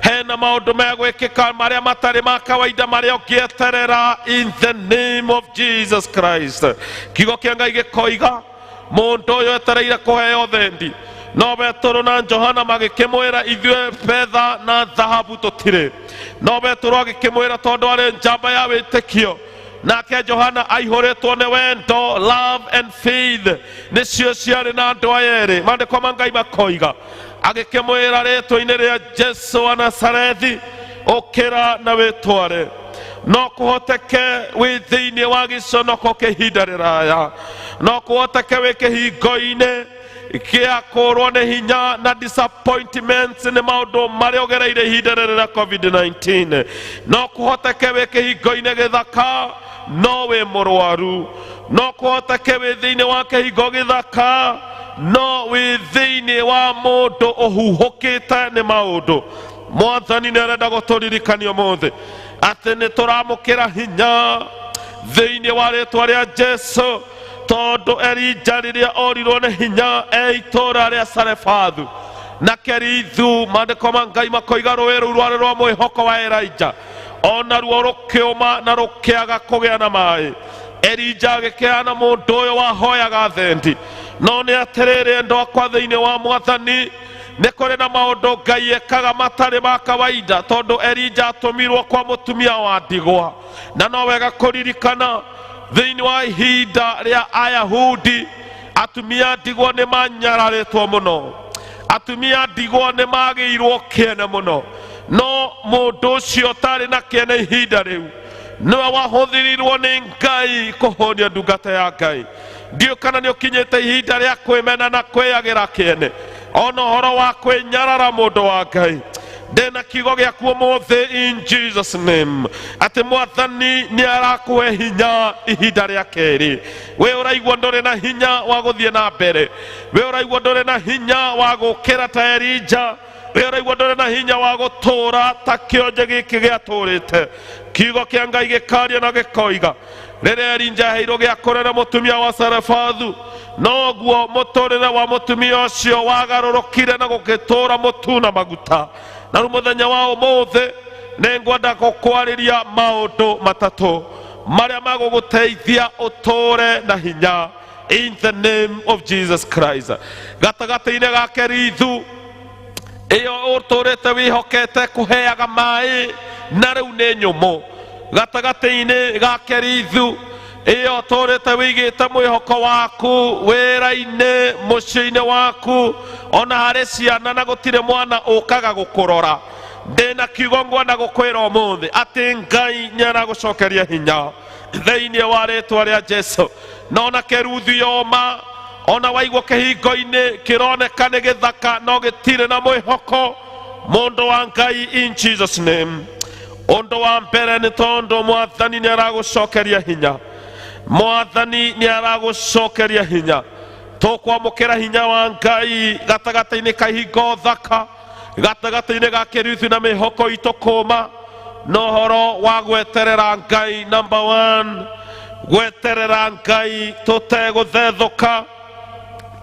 Hena maũndũ megwĩkĩka marĩa matarĩ ma kawaida marĩa ũngĩeterera in the name of Jesus Christ. Kiugo kĩa Ngai gĩkoiga mũndũ ũyũ etereire kũheo thendi, no Petero na Johana magĩkĩmwĩra ithuĩ betha na thahabu tũtirĩ. No Petero agĩkĩmwĩra tondũ arĩ njamba ya wĩtĩkio, nake Johana aihũrĩtwo nĩ wendo, love and faith, nĩcio ciarĩ na andũ aya erĩ. Maandĩko ma Ngai makoiga agĩkĩmwĩra rĩtwa-inĩ rĩa Jesu wa Nazarethi, ũkĩra na wĩtware. No kũhoteke wĩ thĩinĩ wa gĩconoko kĩa ihinda rĩraya, no kũhoteke wĩ kĩhingo-inĩ gĩa kũrwo nĩ hinya na disappointments nĩ maũndũ marĩa ũgereire ihinda rĩrĩ rĩa COVID-19. No kũhoteke wĩ kĩhingo-inĩ gĩthaka, no wĩ mũrwaru. No kũhoteke wĩ thĩinĩ wa kĩhingo gĩthaka, no wĩ thĩinĩ wa mũndũ ũhuhũkĩte nĩ maũndũ. Mwathani nĩ arenda gũtũririkania ũmũthĩ atĩ nĩ tũramũkĩra hinya thĩinĩ wa rĩtwa rĩa Jesu, tondũ Elija rĩrĩa orirwo nĩ hinya itũũra rĩa Sarefathu na Kerithu, maandĩko ma Ngai makoiga rũĩ rũu rwarĩ rwa mwĩhoko wa Elija, ona ruo rũkĩũma na rũkĩaga kũgĩa na maĩ. Elija agĩkĩana mũndũ ũyũ wahoyaga thendi. No nĩ atĩrĩrĩ andũ akwa thĩinĩ wa Mwathani, nĩ kũrĩ na maũndũ Ngai ekaga matarĩ ma kawaida, tondũ Elija atũmirwo kwa mũtumia wa ndigwa. Na no wega kũririkana thĩinĩ wa ihinda rĩa Ayahudi, atumia ndigwa nĩ manyararĩtwo mũno, atumia ndigwa nĩ magĩirwo kĩene mũno. No mũndũ ũcio ũtarĩ na kĩene ihinda rĩu nĩwe wahũthĩrirwo nĩ Ngai kũhonia ndungata ya Ngai. Ndiũ kana nĩ ũkinyĩte ihinda rĩa kwĩmena na kwĩyagĩra kĩene, ona ũhoro wa kwĩnyarara mũndũ wa Ngai. Ndĩna kiugo gĩaku ũmũthĩ in Jesus name atĩ Mwathani nĩ arakũhe hinya ihinda rĩa kerĩ. We ũraigua ndũrĩ na hinya wa gũthiĩ na mbere, we ũraigua ndũrĩ na hinya wa gũkĩra ta Elija, we ũraigua ndũrĩ na hinya wa gũtũũra ta kĩonje gĩkĩ gĩatũũrĩte. Kiugo kĩa Ngai gĩkaria na gĩkoiga rĩrĩa Elija aheirwo gĩa kũrera mũtumia wa Sarefathu, noguo mũtũrĩre wa mũtumia ũcio wagarũrũkire na gũgĩtũũra mũtu na maguta. Na rĩu mũthenya wa ũmũthĩ nĩ ngwenda gũkwarĩria maũndũ matatũ marĩa magũgũteithia ũtũũre na hinya in the name of Jesus Christ. Gatagatĩ-inĩ ga Kerithu ĩyo ũtũũrĩte wĩhokete kũheaga maĩ na rĩu nĩ nyũmũ. Gatagatĩ-inĩ ga Kerithu ĩyo ũtũũrĩte wĩigĩte mwĩhoko waku wĩra-inĩ, mũciĩ-inĩ waku, ona harĩ ciana na gũtirĩ mwana ũkaga gũkũrora. Ndĩna kiugo ngwenda gũkwĩra ũmũthĩ atĩ Ngai nĩ aragũcokeria hinya thĩinĩ wa rĩtwa rĩa Jesu. Na ona Keruthu yoma, ona waigwo kĩhingo-inĩ kĩroneka nĩ gĩthaka no gĩtirĩ na mwĩhoko, mũndũ wa Ngai in Jesus name. Ũndũ wa mbere nĩ tondũ Mwathani nĩ aragũcokeria hinya, Mwathani nĩ aragũcokeria hinya. Tũkwamũkĩra hinya wa Ngai gatagatĩ-inĩ ka ihingo thaka, gatagatĩ-inĩ ga Keruthu na mĩhoko itũ kũma, na ũhoro wa gweterera Ngai. Number one, gweterera Ngai tũtegũthethũka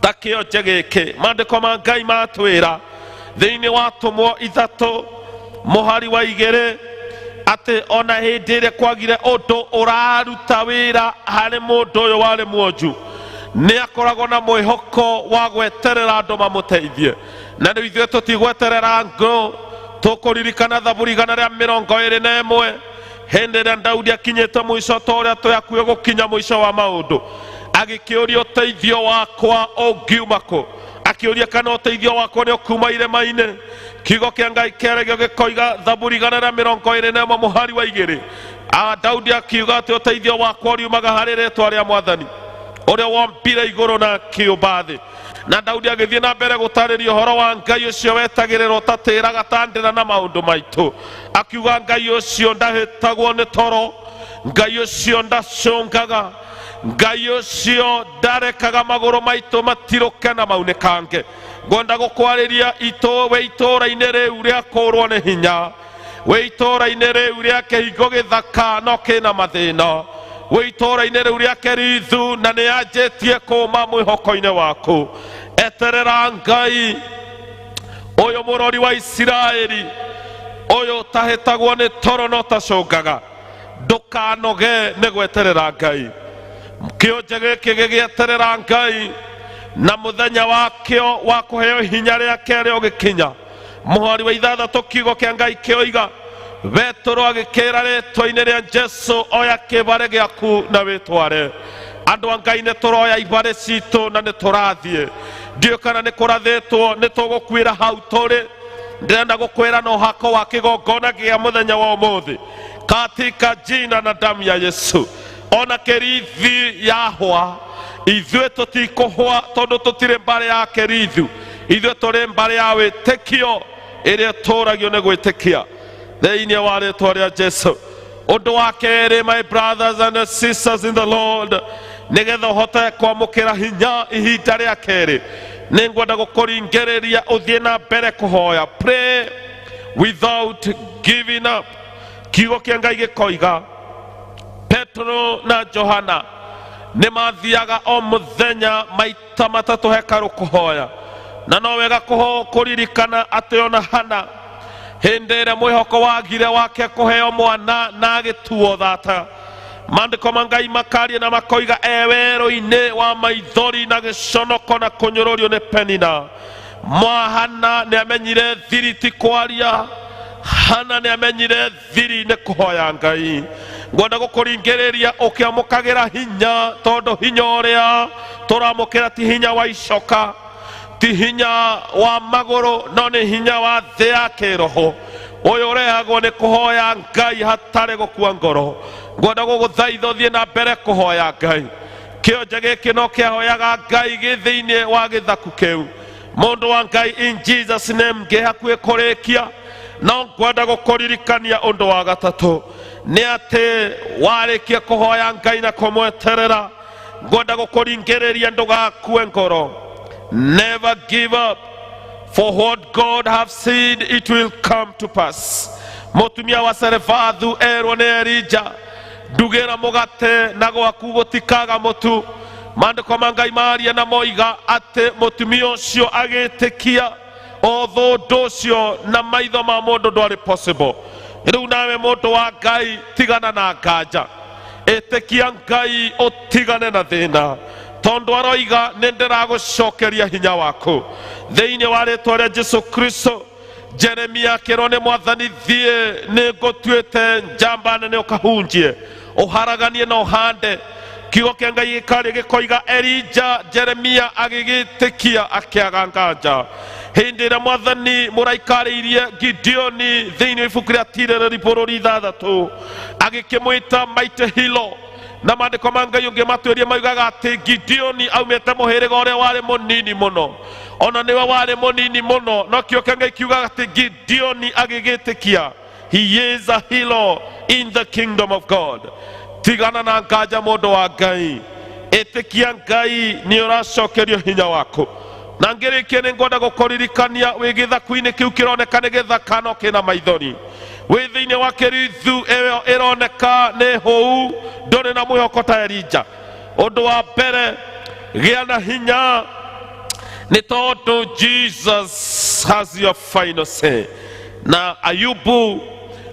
ta kĩonje gĩkĩ. Maandĩko ma Ngai matwĩra thĩinĩ wa Atũmwo 3 mũhari wa 2 atĩ ona hĩndĩ ĩrĩa kwagire ũndũ ũraruta wĩra harĩ mũndũ ũyũ warĩ mwonju, nĩ akoragwo na mwĩhoko wa gweterera andũ mamũteithie. Na rĩu ithuĩ tũtigweterera ngũ. Tũkũririkana Thaburi 121 hĩndĩ ĩrĩa Daudi akinyĩte mũico ta ũrĩa twĩ gũkinya mũico wa maũndũ, agĩkĩũria ũteithio wakwa ũngiuma kũ, akĩũria kana ũteithio wakwa nĩ ũkuuma irĩma-inĩ. Kiugo kĩa Ngai kĩaragio gĩkoiga Thaburi 121 mũhari wa 2, Daudi akiuga atĩ ũteithio wakwa ũriumaga harĩ rĩtwa rĩa Mwathani ũrĩa wombire igũrũ na kĩũmba thĩ. Na Daudi agĩthiĩ na mbere gũtarĩria ũhoro wa Ngai ũcio wetagĩrĩrwo ta tĩĩra gatandĩra na maũndũ maitũ. Akiuga Ngai ũcio ndahĩtagwo nĩ toro, Ngai ũcio ndacũngaga, Ngai ũcio ndarekaga magũrũ maitũ matirũke na maunĩkange. Ngwenda gũkwarĩria itũwe itũũra-inĩ rĩu rĩa kũũrwo nĩ hinya wĩ itũũra-inĩ rĩu rĩa kĩhingo gĩthaka no kĩna mathĩna, wĩ itũũra-inĩ rĩu rĩa Kerithu na nĩ yanjĩtie kũũma mwĩhoko-inĩ waku. Eterera Ngai ũyũ mũrori wa Isiraeli, ũyũ ũtahĩtagwo nĩ toro no tacũngaga, ndũkanoge nĩ gweterera Ngai. Kĩonje gĩkĩ gĩgĩeterera Ngai na mũthenya wakĩo wa kũheo hinya rĩa kerĩ ũgĩkinya, mũhari wa ithathatũ kiugo kĩa Ngai kĩoiga, Petero agĩkĩra rĩĩtwa-inĩ rĩa Jesũ, oya kĩbarĩ gĩaku na wĩtware. Andũ a Ngai nĩ tũroya ibarĩ citũ na nĩ tũrathiĩ. Ndiũ kana nĩ kũrathĩtwo nĩ tũgũkuĩra hau tũrĩ. Ndĩrenda gũkwĩra no hako wa kĩgongona gĩa mũthenya wa ũmũthĩ katika jina na damu ya Yesu. Ona Kerithi yahwa, ithuĩ tũtikũhwa tondũ tũtirĩ mbarĩ ya Kerithu, ithuĩ tũrĩ mbarĩ ya wĩtĩkio ĩrĩa tũragio nĩ gwĩtĩkia thĩinĩ wa rĩĩtwa rĩa Jesũ. Ũndũ wa kerĩ, my brothers and sisters in the Lord, nĩgetha ũhote kwamũkĩra hinya ihinda rĩa kerĩ, nĩ ngwenda gũkũringĩrĩria ũthiĩ na mbere kũhoya. Pray without giving up. Kiugo kĩa Ngai gĩkoiga Petro na Johana nĩ mathiaga o mũthenya maita matatũ hekarũ kũhoya, na no wega kũririkana atĩ ona Hana hĩndĩ ĩrĩa mwĩhoko wagire wake kũheo mwana na agĩtuo thata, maandĩko ma Ngai makaria na makoiga werũ-inĩ wa maithori na gĩconoko na kũnyũrũrio nĩ Penina. Hana nĩ amenyire thiri ti kwaria, Hana nĩ amenyire thiri nĩ kũhoya Ngai. Ngwenda gũkũringĩrĩria ũkĩamũkagĩra hinya, tondũ hinya ũrĩa tũramũkĩra ti hinya wa icoka, ti hinya wa magũrũ, no nĩ hinya wa thĩ ya kĩroho, ũyũ ũrehagwo nĩ kũhoya Ngai hatarĩ gũkua ngoro. Ngwenda gũgũthaitha ũthiĩ na mbere kũhoya Ngai. Kĩonje gĩkĩ no kĩahoyaga Ngai gĩ thĩinĩ wa gĩthaku kĩu. Mũndũ wa Ngai, in Jesus name, ngĩ hakuhĩ kũrĩkia, no ngwenda gũkũririkania ũndũ wa gatatũ, nĩ atĩ warĩkia kũhoya Ngai na kũmweterera, ngwenda gũkũringĩrĩria ndũgakue ngoro. Never give up, for what God have said it will come to pass. Mũtumia wa Serefathu erwo nĩ Elija, ndugĩra mũgate na gwaku gũtikaga mũtu. Maandĩko ma Ngai maria na moiga atĩ mũtumia ũcio agĩtĩkia, although ũndũ ũcio na maitho ma mũndũ ndwarĩ possible. Rĩu nawe mũndũ wa Ngai, tigana na nganja, ĩtĩkia Ngai ũtigane na thĩna, tondũ aroiga nĩ ndĩragũcokeria hinya waku thĩinĩ wa rĩĩtwa rĩa Jesũ Kristo. Jeremia akĩrwo nĩ Mwathani, thiĩ nĩ ngũtuĩte njamba nene ũkahunjie, ũharaganie na ũhande. Kiugo kĩa Ngai gĩkaria gĩkoiga Elija Jeremia agĩgĩtĩkia akĩaga nganja. Hĩndĩ ĩrĩa Mwathani mũraikarĩirie Gideoni thĩinĩ wa ibuku rĩa Tirĩrĩri bũrũri 6 agĩkĩmwĩta Mighty Hero, na maandĩko ma Ngai ũngĩ matuĩria maugaga atĩ Gideoni aumĩte mũhĩrĩga ũrĩa warĩ mũnini mũno, ona nĩwe warĩ mũnini mũno, no kiugo kĩa Ngai kiugaga atĩ Gideoni agĩgĩtĩkia. He is a hero in the kingdom of God. Tigana na nganja mũndũ wa Ngai, ĩtĩkia Ngai nĩ ũracokerio hinya waku. Na ngĩrĩkia nĩ ngwenda gũkũririkania wĩ gĩthaku-inĩ kĩu kĩroneka nĩ gĩthaka no kĩna maithori, wĩ thĩinĩ wa Kerithu ĩyo ĩroneka nĩ hũu, ndũrĩ na mwĩhoko ta Elija. Ũndũ wa mbere, gĩa na hinya, nĩ tondũ Jesus has your final say. Na Ayubu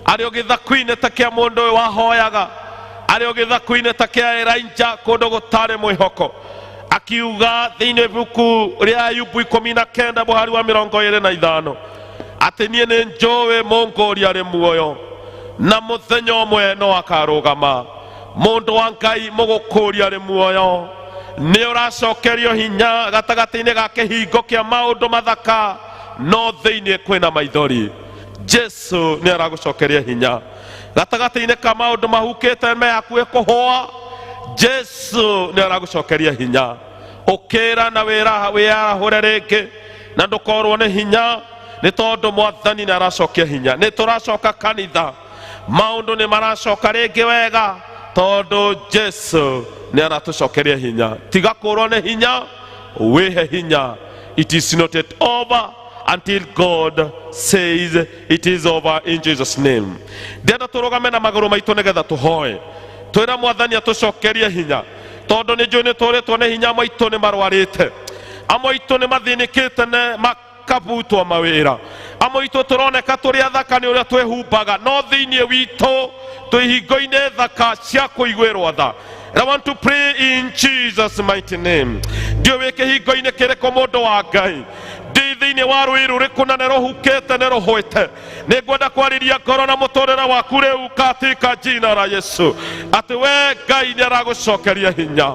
arĩ o gĩthaku-inĩ ta kĩa mũndũ ũyũ wahoyaga, arĩ o gĩthaku-inĩ ta kĩa Elija kũndũ gũtarĩ mwĩhoko, akiuga thĩinĩ ibuku rĩa Ayubu 19 mũhari wa 25 atĩ niĩ nĩ njũĩ Mũngu ũrĩa arĩ muoyo, na mũthenya ũmwe no akarũgama. Mũndũ wa Ngai, mũgũkũũria arĩ muoyo, nĩ ũracokerio hinya gatagatĩ-inĩ ga kĩhingo kĩa maũndũ mathaka, no thĩinĩ kwĩna maithori. Jesu nĩ aragũcokeria hinya gatagatĩ-inĩ ka maũndũ mahukĩte me hakuhĩ kũhũa. Jesu nĩ aragũcokeria hinya. Ũkĩra na wĩyarahũre rĩngĩ na ndũkorwo nĩ hinya, nĩ tondũ Mwathani nĩ aracokia hinya. Nĩ tũracoka kanitha, maũndũ nĩ maracoka rĩngĩ wega, tondũ Jesu nĩ aratũcokeria hinya. Tiga kũrwo nĩ hinya, wĩhe hinya. It is not yet over until God says it is over in Jesus name. Ndenda turugame na maguru maitu nigetha tuhoe twira mwathani atucokerie hinya tondu ni njui ni turitwo ni hinya maitu ni marwarite amwe itu ni mathinikite ne makabutwo mawira amwe itu turoneka turi athaka ni uria twihumbaga no thiini witu twihingo-ini thaka cia kuiguirwo tha. I want to pray in Jesus mighty name. Ndio weke hingo-ini kiriko mundu wa Ngai thiini wa rwiru rikuna ne rohukite ne rohwete ningwenda kwariria ngoro na muturira waku riu katika jina la Yesu ati we Ngai ni aragucokeria hinya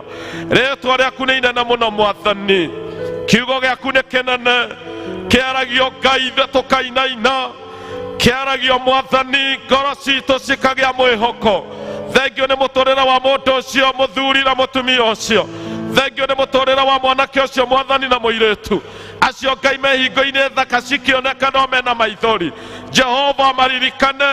ritwa riaku ni inene muno mwathani kiugo giaku ni kinene kiaragio Ngai ithe tukainaina kiaragio mwathani ngoro citu cikagia mwihoko thengio ni muturira wa mundu ucio muthuri na mutumia ucio thengio ni muturira wa mwanake ucio mwathani na muiritu acio Ngai mehingo-ini thaka cikioneka no mena maithori Jehova maririkane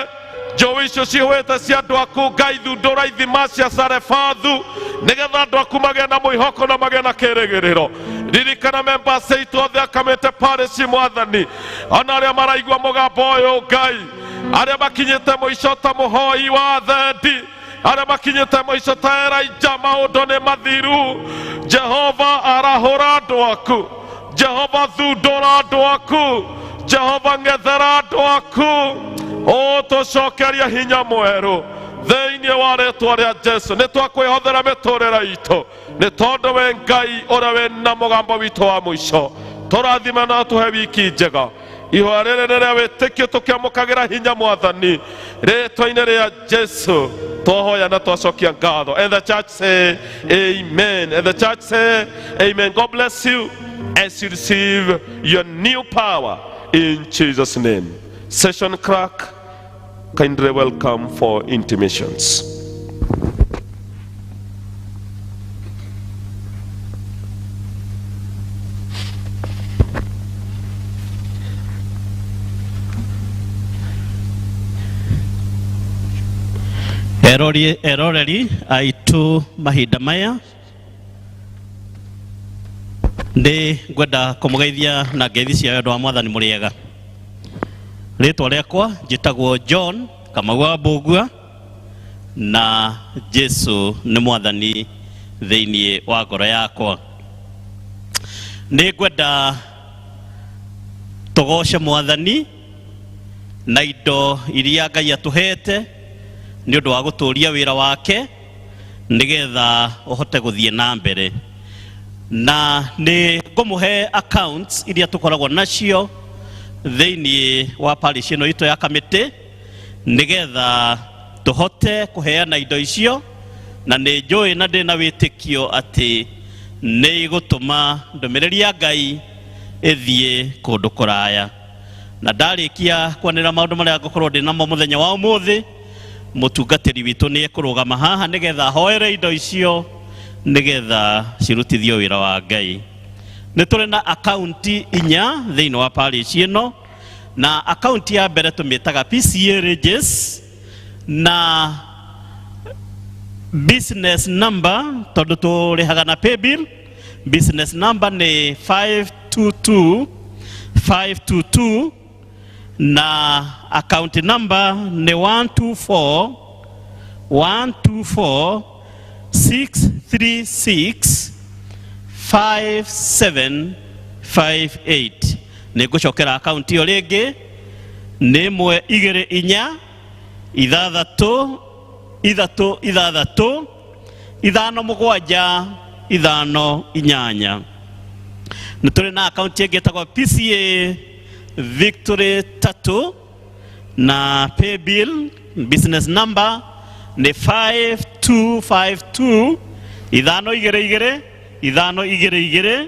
njũĩ icio cihwĩte cia andũ aku Ngai thundũra ithima cia Sarefathu nigetha andũ aku magĩe na mwĩhoko na magĩe na kĩĩrĩgĩrĩro ririkana members aitũ othe a Kamiti Parish mwathani ona arĩa maraigua mũgambo ũyũ Ngai arĩa makinyĩte mũico ta mũhoi wa thendi arĩa makinyĩte mũico ta Elijah maũndũ nĩ mathiru Jehova arahũra andũ aku Jehova thundũra andũ aku Jehova ng'ethera andũ aku tucokeria hinya mweru thiini wa ritwa ria Jesu ni twakwĩhothera mĩtũrĩre itũ nĩ tondũ we Ngai ũrĩa wĩna mũgambo witũ wa mũico tũrathime na tũhe wiki njega ihoya rĩrĩ nĩ rĩa wĩtĩkio tũkĩamũkagĩra hinya mwathani rĩtwa-inĩ rĩa Jesu twahoya na twacokia ngatho. And the church say amen. And the church say amen. God bless you as you receive your new power in Jesus name. Session crack, kindly welcome for intimations. Eroreri aitu mahinda maya ndi ngwenda kumugeithia na ngeithi cia wendo wa mwathani muriega. Ritwa riakwa njitagwo John Kamau wa Mbugua na Jesu ni mwathani thiini wa ngoro yakwa. Ni ngwenda tugoce mwathani na indo iria Ngai atuhete ni undu wa guturia wira wake nigetha uhote guthie na mbere na ni ngumuhe accounts iria tukoragwo nacio thiini wa parish ino itu ya Kamiti nigetha tuhote kuheana indo icio na ni njui na ndina witikio ati ni igutuma ndumiriri ya Ngai ithie kundu kuraya na ndarikia kwanira maundu maria ngukorwo ndinamo muthenya wa umuthi mutungatiri witu ni ekurugama haha nigetha hoere indo icio nigetha cirutithio wira wa Ngai. Ni turi na account inya thiini wa parish ino na account ya mbere tumitaga PCEA Regis na business number tondu turihaga na pay bill. Business number ni 522522 na account number ni 124,636,5758. Nigucokera account iyo ringi ni 1-2-3-6-5-7-8. Nituri na account yengi etagwo PCEA Victory 3 na pay bill business number ni 5252-522-522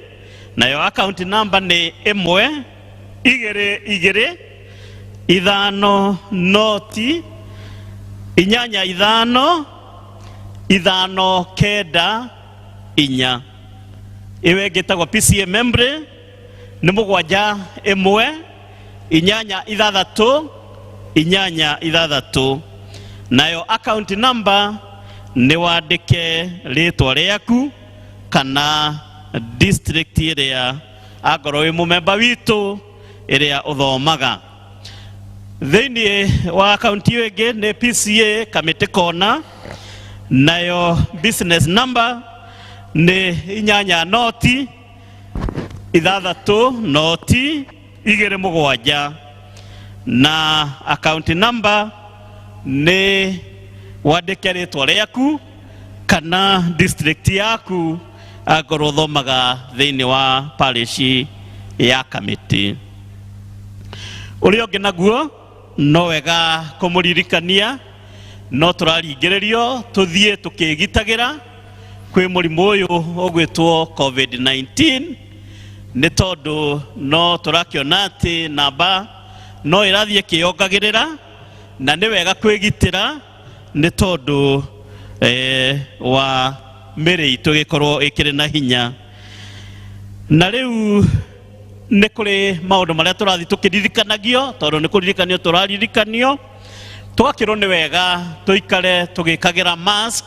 na yo account number ni 1-2-5-5-9 iwe getagwo PCA membre ni 7-1-8-6 nayo account number ni wandike ritwa riaku kana district area agoro wi mumemba witu ĩrĩa ũthomaga. Thĩinĩ wa kaunti ĩyo ĩngĩ nĩ PCEA Kamiti Kona, nayo business number nĩ 8 noti 6 noti 27, na account number nĩ wandĩke rĩtwa rĩaku kana district yaku akorwo thomaga thĩinĩ wa parish ya Kamiti. Ũrĩa ũngĩ naguo no wega kũmũririkania, no tũraringĩrĩrio tũthiĩ tũkĩgitagĩra kwĩ mũrimũ ũyũ ũgwĩtwo COVID-19, nĩ tondũ no tũrakĩona atĩ namba no ĩrathiĩ ĩkĩongagĩrĩra, na nĩ wega kwĩgitĩra nĩ tondũ wa mĩrĩ itũ ĩgĩkorwo ĩkĩrĩ na hinya. Na rĩu nĩ kũrĩ maũndũ marĩa tũrathiĩ tũkĩririkanagio, tondũ nĩ kũririkanio tũraririkanio, twakĩrwo nĩ wega tũikare tũgĩkagĩra mask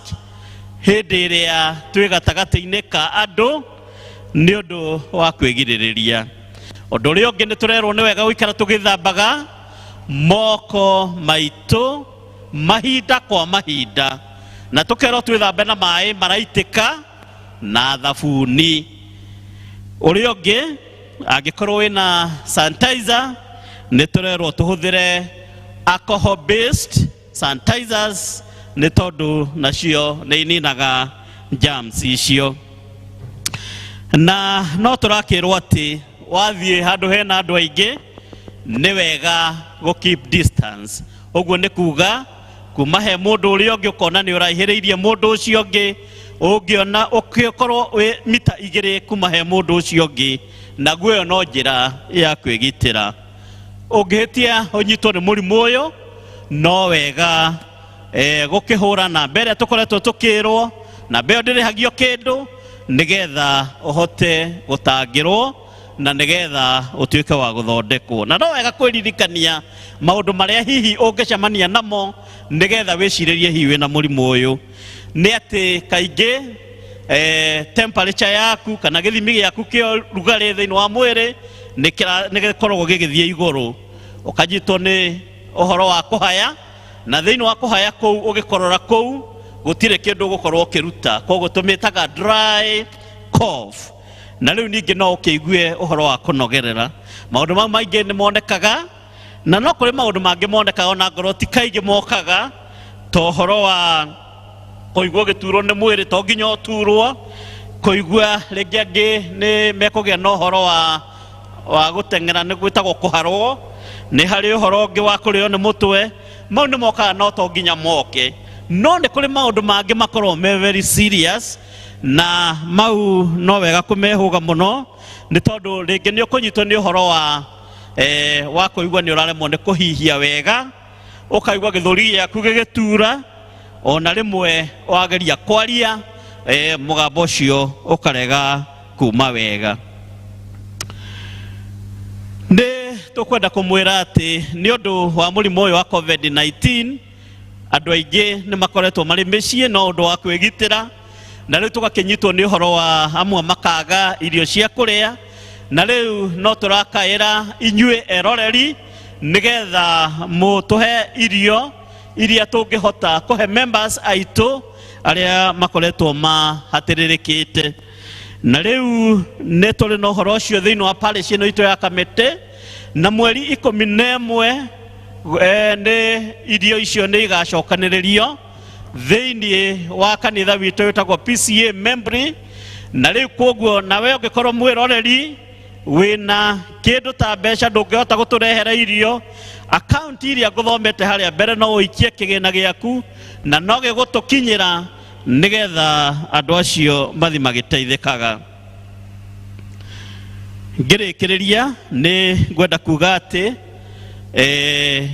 hĩndĩ ĩrĩa twĩ gatagatĩ-inĩ ka andũ nĩ ũndũ wa kwĩgirĩrĩria. Ũndũ ũrĩa ũngĩ nĩ tũrerwo nĩ wega gũikara tũgĩthambaga moko maitũ mahinda kwa mahinda, na tũkerwo twĩthambe na maĩ maraitĩka na thabuni. Ũrĩa ũngĩ angĩkorwo wĩna sanitizer nĩ tũrerwo tũhũthĩre alcohol based sanitizers, nĩ tondũ nacio nĩ ininaga germs icio. Na no tũrakĩrwo atĩ wathiĩ handũ hena andũ aingĩ nĩ wega gũ keep distance. Ũguo nĩ kuga kuma he mũndũ ũrĩa ũngĩ ũkona nĩ ũraihĩrĩirie mũndũ ũcio ũngĩ, ũngĩona ũkĩkorwo wĩ mita 2 kuma he mũndũ ũcio ũngĩ, naguo ĩyo no njĩra ya kwĩgitĩra. Ũngĩhĩtia ũnyitwo nĩ mũrimũ ũyũ no wega gũkĩhũra namba ĩrĩa tũkoretwo tũkĩrwo, namba ĩyo ndĩrĩhagio kĩndũ, nĩgetha ũhote gũtangĩrwo na nĩgetha ũtuĩke wa gũthondekwo. Na no wega kwĩririkania maũndũ marĩa hihi ũngĩcemania namo nĩgetha wĩcirĩrie hihi wĩna mũrimũ ũyũ. Nĩ atĩ kaingĩ temperature yaku kana gĩthimi gĩaku kĩa rugarĩ thĩinĩ wa mwĩrĩ nĩ gĩkoragwo gĩgĩthiĩ igũrũ, ũkanyitwo nĩ ũhoro wa kũhaya, na thĩinĩ wa kũhaya kũu ũgĩkorora kũu gũtirĩ kĩndũ ũgũkorwo ũkĩruta, koguo tũmĩtaga dry cough. Na rĩu ningĩ no ũkĩigue ũhoro wa kũnogerera. Maũndũ mau maingĩ nĩ monekaga, na no kũrĩ maũndũ mangĩ monekaga ona ngoro ti kaingĩ mokaga, ta ũhoro wa kũigua ũgĩturwo nĩ mwĩrĩ to nginya ũturwo, kũigua rĩngĩ angĩ nĩ mekũgĩa na ũhoro wa gũteng'era nĩ gwĩtagwo kũharwo, nĩ harĩ ũhoro ũngĩ wa kũrĩo nĩ mũtwe. Mau nĩ mokaga no to nginya moke, no nĩ kũrĩ maũndũ mangĩ makorwo me very serious, na mau no wega kũmehũga mũno, nĩ tondũ rĩngĩ nĩ ũkũnyitwo nĩ ũhoro wa kũigua nĩ ũraremwo nĩ kũhihia wega, ũkaigua gĩthũri gĩaku gĩgĩtura, ona rĩmwe wageria kwaria mũgambo ũcio ũkarega kuma wega. Nĩ tũkwenda kũmwĩra atĩ nĩ ũndũ wa mũrimũ ũyũ wa COVID-19 andũ aingĩ nĩ makoretwo marĩ mĩciĩ no ũndũ wa kwĩgitĩra, na rĩu tũgakĩnyitwo nĩ ũhoro wa amwe makaga irio cia kũrĩa, na rĩu no tũrakaĩra inyuĩ eroreri nĩgetha mũtũhe irio iria tũngĩhota kũhe members aitũ arĩa makoretwo mahatĩrĩrĩkĩte. Na rĩu nĩ tũrĩ na ũhoro ũcio thĩinĩ wa parish ĩno itũ ya Kamiti, na mweri 11 nĩ irio icio nĩ igacokanĩrĩrio thĩinĩ wa kanitha witũ wĩtagwo PCEA membri. Na rĩu koguo nawe ũngĩkorwo mwĩroreri wĩna kĩndũ ta mbeca ndũngĩhota gũtũrehera irio, account iria ngũthomete harĩa mbere no ũikie kĩgĩna gĩaku na no gĩgũtũkinyĩra nĩgetha andũ acio mathi magĩteithĩkaga. Ngĩrĩkĩrĩria nĩ ngwenda kuga atĩ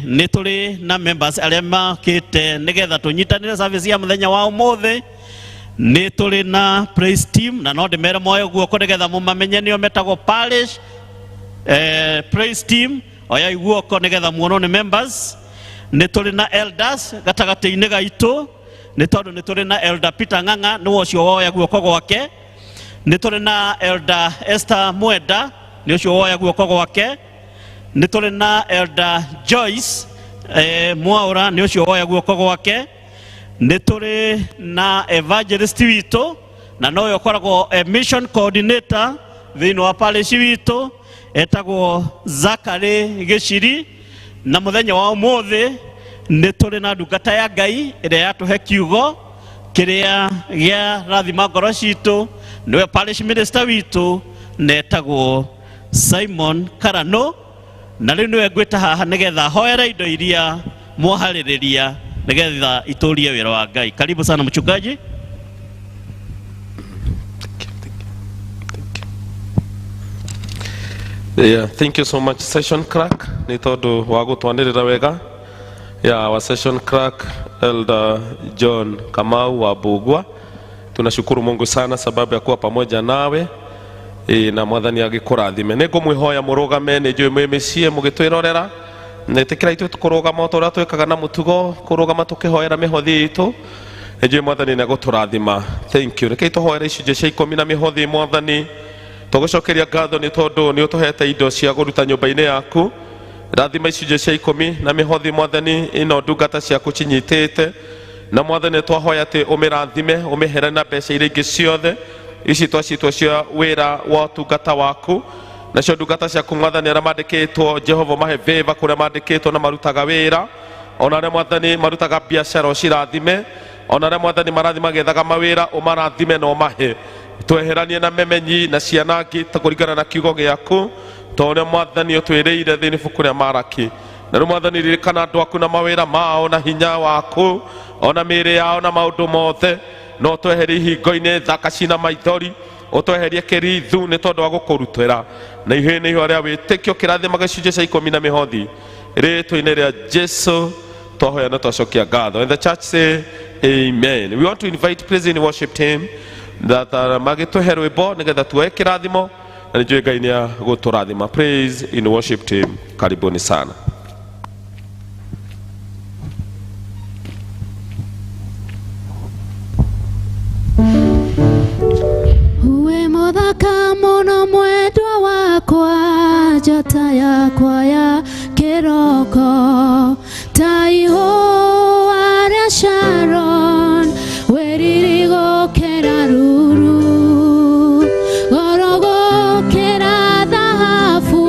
nĩ tũrĩ na members arĩa makĩte nĩgetha tũnyitanĩre service ya mũthenya wa ũmũthĩ. Nĩ tũrĩ na praise team, na no ndĩmere moyo guoko nĩgetha mũmamenye nĩo metagwo Parish praise team, oyai guoko nĩgetha muonwo nĩ members. Nĩ tũrĩ na elders gatagatĩ-inĩ gaitũ, nĩ tondũ nĩ tũrĩ na elder Peter Ng'ang'a nĩ ũcio woya guoko gwake. Nĩ tũrĩ na elder Esther Mwenda nĩ ũcio woya guoko gwake. nĩ tũrĩ na Elder Joyce Mwaura nĩ ũcio woya guoko gwake. Nĩ tũrĩ na evangelist witũ na nowe ũkoragwo mission coordinator thĩinĩ wa parish witũ etagwo Zakari Gĩciri. Na mũthenya wa ũmũthĩ nĩ tũrĩ na ndungata ya Ngai ĩrĩa yatũhe kiugo kĩrĩa gĩa rathima ngoro citũ, nĩwe parish minister witũ netagwo Simon Karano. Na rĩu nĩwe ngwĩta haha nĩgetha hoere indo iria mwaharĩrĩria nĩgetha itũrie wĩra wa Ngai. Karibu sana mchungaji. Yeah, thank you so much session clerk. Nĩ tondũ wa gũtwanĩrĩra wega. Yeah, our session clerk Elder John Kamau wa Bugwa. Tunashukuru Mungu sana sababu ya kuwa pamoja nawe. Na mwathani agĩkũrathime. Nĩngũmwĩhoya mũrũgame, nĩ njũĩ mwĩ mĩciĩ mũgĩtwĩrorera. Nĩtĩkĩra ithuĩ kũrũgama ũrĩa twĩkaga na mũtugo, kũrũgama tũkĩhoera mĩhothi itũ. Nĩ njũĩ mwathani nĩagũtũrathima. Thank you. Rekei tũhoere icunjĩ cia 10 na mĩhothi mwathani. Tũgũcokeria ngatho nĩ tondũ nĩ ũtũhete indo cia gũruta nyũmba-inĩ yaku. Rathima icunjĩ cia 10 na mĩhothi mwathani, ĩno ndungata ciaku cinyitĩte. Na mwathani twahoya atĩ ũmĩrathime, ũmĩhere na mbeca iria ingĩ ciothe ici twacitwo cia wĩra wa ũtungata waku. Nacio ndungata ciaku mwathani arĩa mandĩkĩtwo, Jehova mahe favor kũrĩa mandĩkĩtwo na marutaga wĩra. Ona arĩa mwathani marutaga biacara ũcirathime. Ona arĩa mwathani marathima gethaga mawĩra ũmarathime na ũmahe. Tweheranie na memenyi na cianangi kũringana na kiugo gĩaku, ta ũrĩa mwathani ũtwĩrĩire thĩinĩ ibuku rĩa Malaki. Na rĩu mwathani ririkana andũ aku na mawĩra mao na hinya waku, ona mĩĩrĩ yao na maũndũ mothe. No tweherie hingo-inĩ thaka cina maithori, ũtweherie kĩrithu nĩ tondũ wa gũkũrutĩra. Na ihĩĩ nĩ ihũa rĩa wĩtĩkio kĩrathimaga icunjĩ cia 10 na mĩhothi. Rĩĩtwa-inĩ rĩa Jesu twahoya na twacokia ngatho. And the church say amen. We want to invite praise and worship team that magĩtũhe rwĩmbo nĩgetha tuoe kĩrathimo, na nĩ njũĩ Ngai nĩ agũtũrathima. Praise and worship team, karibuni sana. Uwe mũthaka mũno mwendwa wakwa, njata yakwa ya kĩroko, ta ihũa rĩa Sharon, weriri gũkĩra ruru, goro gũkĩra thahabu,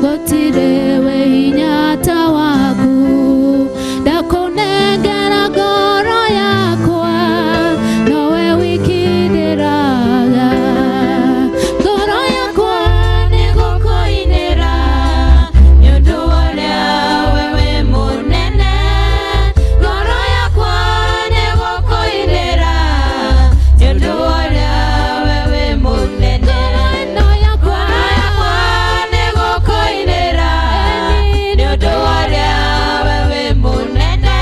gũtirĩ wĩ hinya ta waku, ndakũnengera ngoro yakwa, nowe wiki ndĩraga, ngoro yakwa nĩ gũkũinĩra, nĩ ũndũ ũrĩa we wĩ mũnene, ngoro yakwa nĩ gũkũinĩra, nĩ ũndũ ũrĩa we wĩ mũnene, ngoro yakwa nĩ gũkũinĩra, nĩ ũndũ ũrĩa we wĩ mũnene,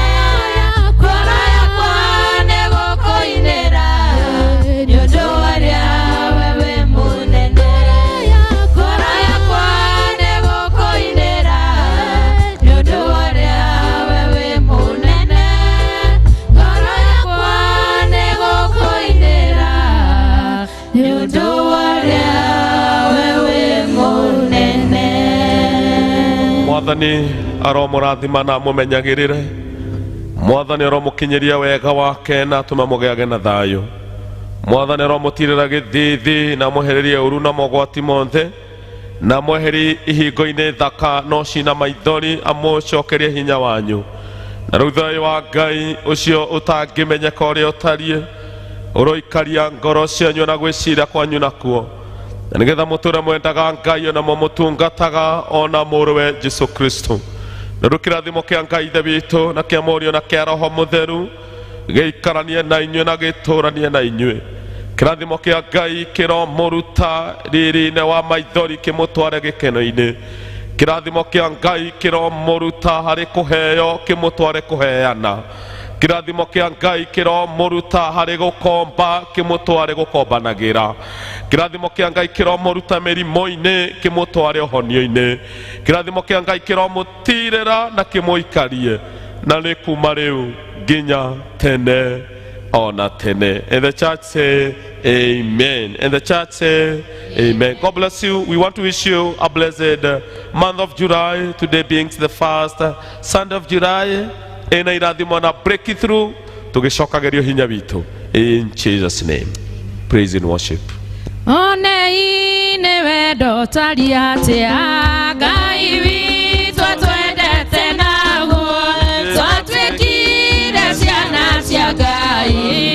ngoro yakwa nĩ gũkũinĩra, nĩ ũndũ ũrĩa we wĩ mũnene, ngoro yakwa nĩ gũkũinĩra, nĩ ũndũ ũrĩa we wĩ mũnene, ngoro yakwa nĩ gũkũinĩra, nĩ ũndũ ũrĩa we wĩ mũnene. Mwathani aromũrathima na mũmenyagĩrĩre. Mwathani aromũkinyĩria wega wake na atũme mũgĩage na thayũ. Mwathani aromũtirĩra gĩthithi na mũhererie ũru na mogwati mothe, na mweherie ihingo-inĩ thaka no cina maithori, amũcokerie hinya wanyu. Na rĩu thayũ wa Ngai ũcio ũtangĩmenyeka ũrĩa ũtariĩ ũroikaria ngoro cianyu na gwĩciria kwanyu nakuo, na nĩgetha mũtũũre mwendaga Ngai ona mũmũtungataga ona mũrũwe Jesu Kristo. Na rĩu kĩrathimo kĩa Ngai Ithe witũ na kĩa Mũriũ na kĩa Roho Mũtheru gĩikaranie na inyuĩ na gĩtũũranie na inyuĩ. Kĩrathimo kĩa Ngai kĩromũruta riri-inĩ wa maithori kĩmũtware gĩkeno-inĩ. Kĩrathimo kĩa Ngai kĩromũruta harĩ kũheo kĩmũtware kũheana. Kĩrathimo kĩa Ngai kĩromũruta harĩ gũkomba kĩmũtware gũkombanagĩra. Kĩrathimo kĩa Ngai kĩromũruta mĩrimũ-inĩ kĩmũtware ũhonio-inĩ. Kĩrathimo kĩa Ngai kĩromũtirĩra na kĩmũikarie, na nĩ kuma rĩu nginya tene ona tene. And the church say amen. And the church say amen. God bless you. We want to wish you a blessed month of July, today being the first Sunday of July. Ena irathimo na breakthrough tugicokagerio hinya witu in Jesus name. Praise and worship. Onei ne wendo tariatia Ngai witũ twendete naguo twatuĩkire ciana cia Ngai.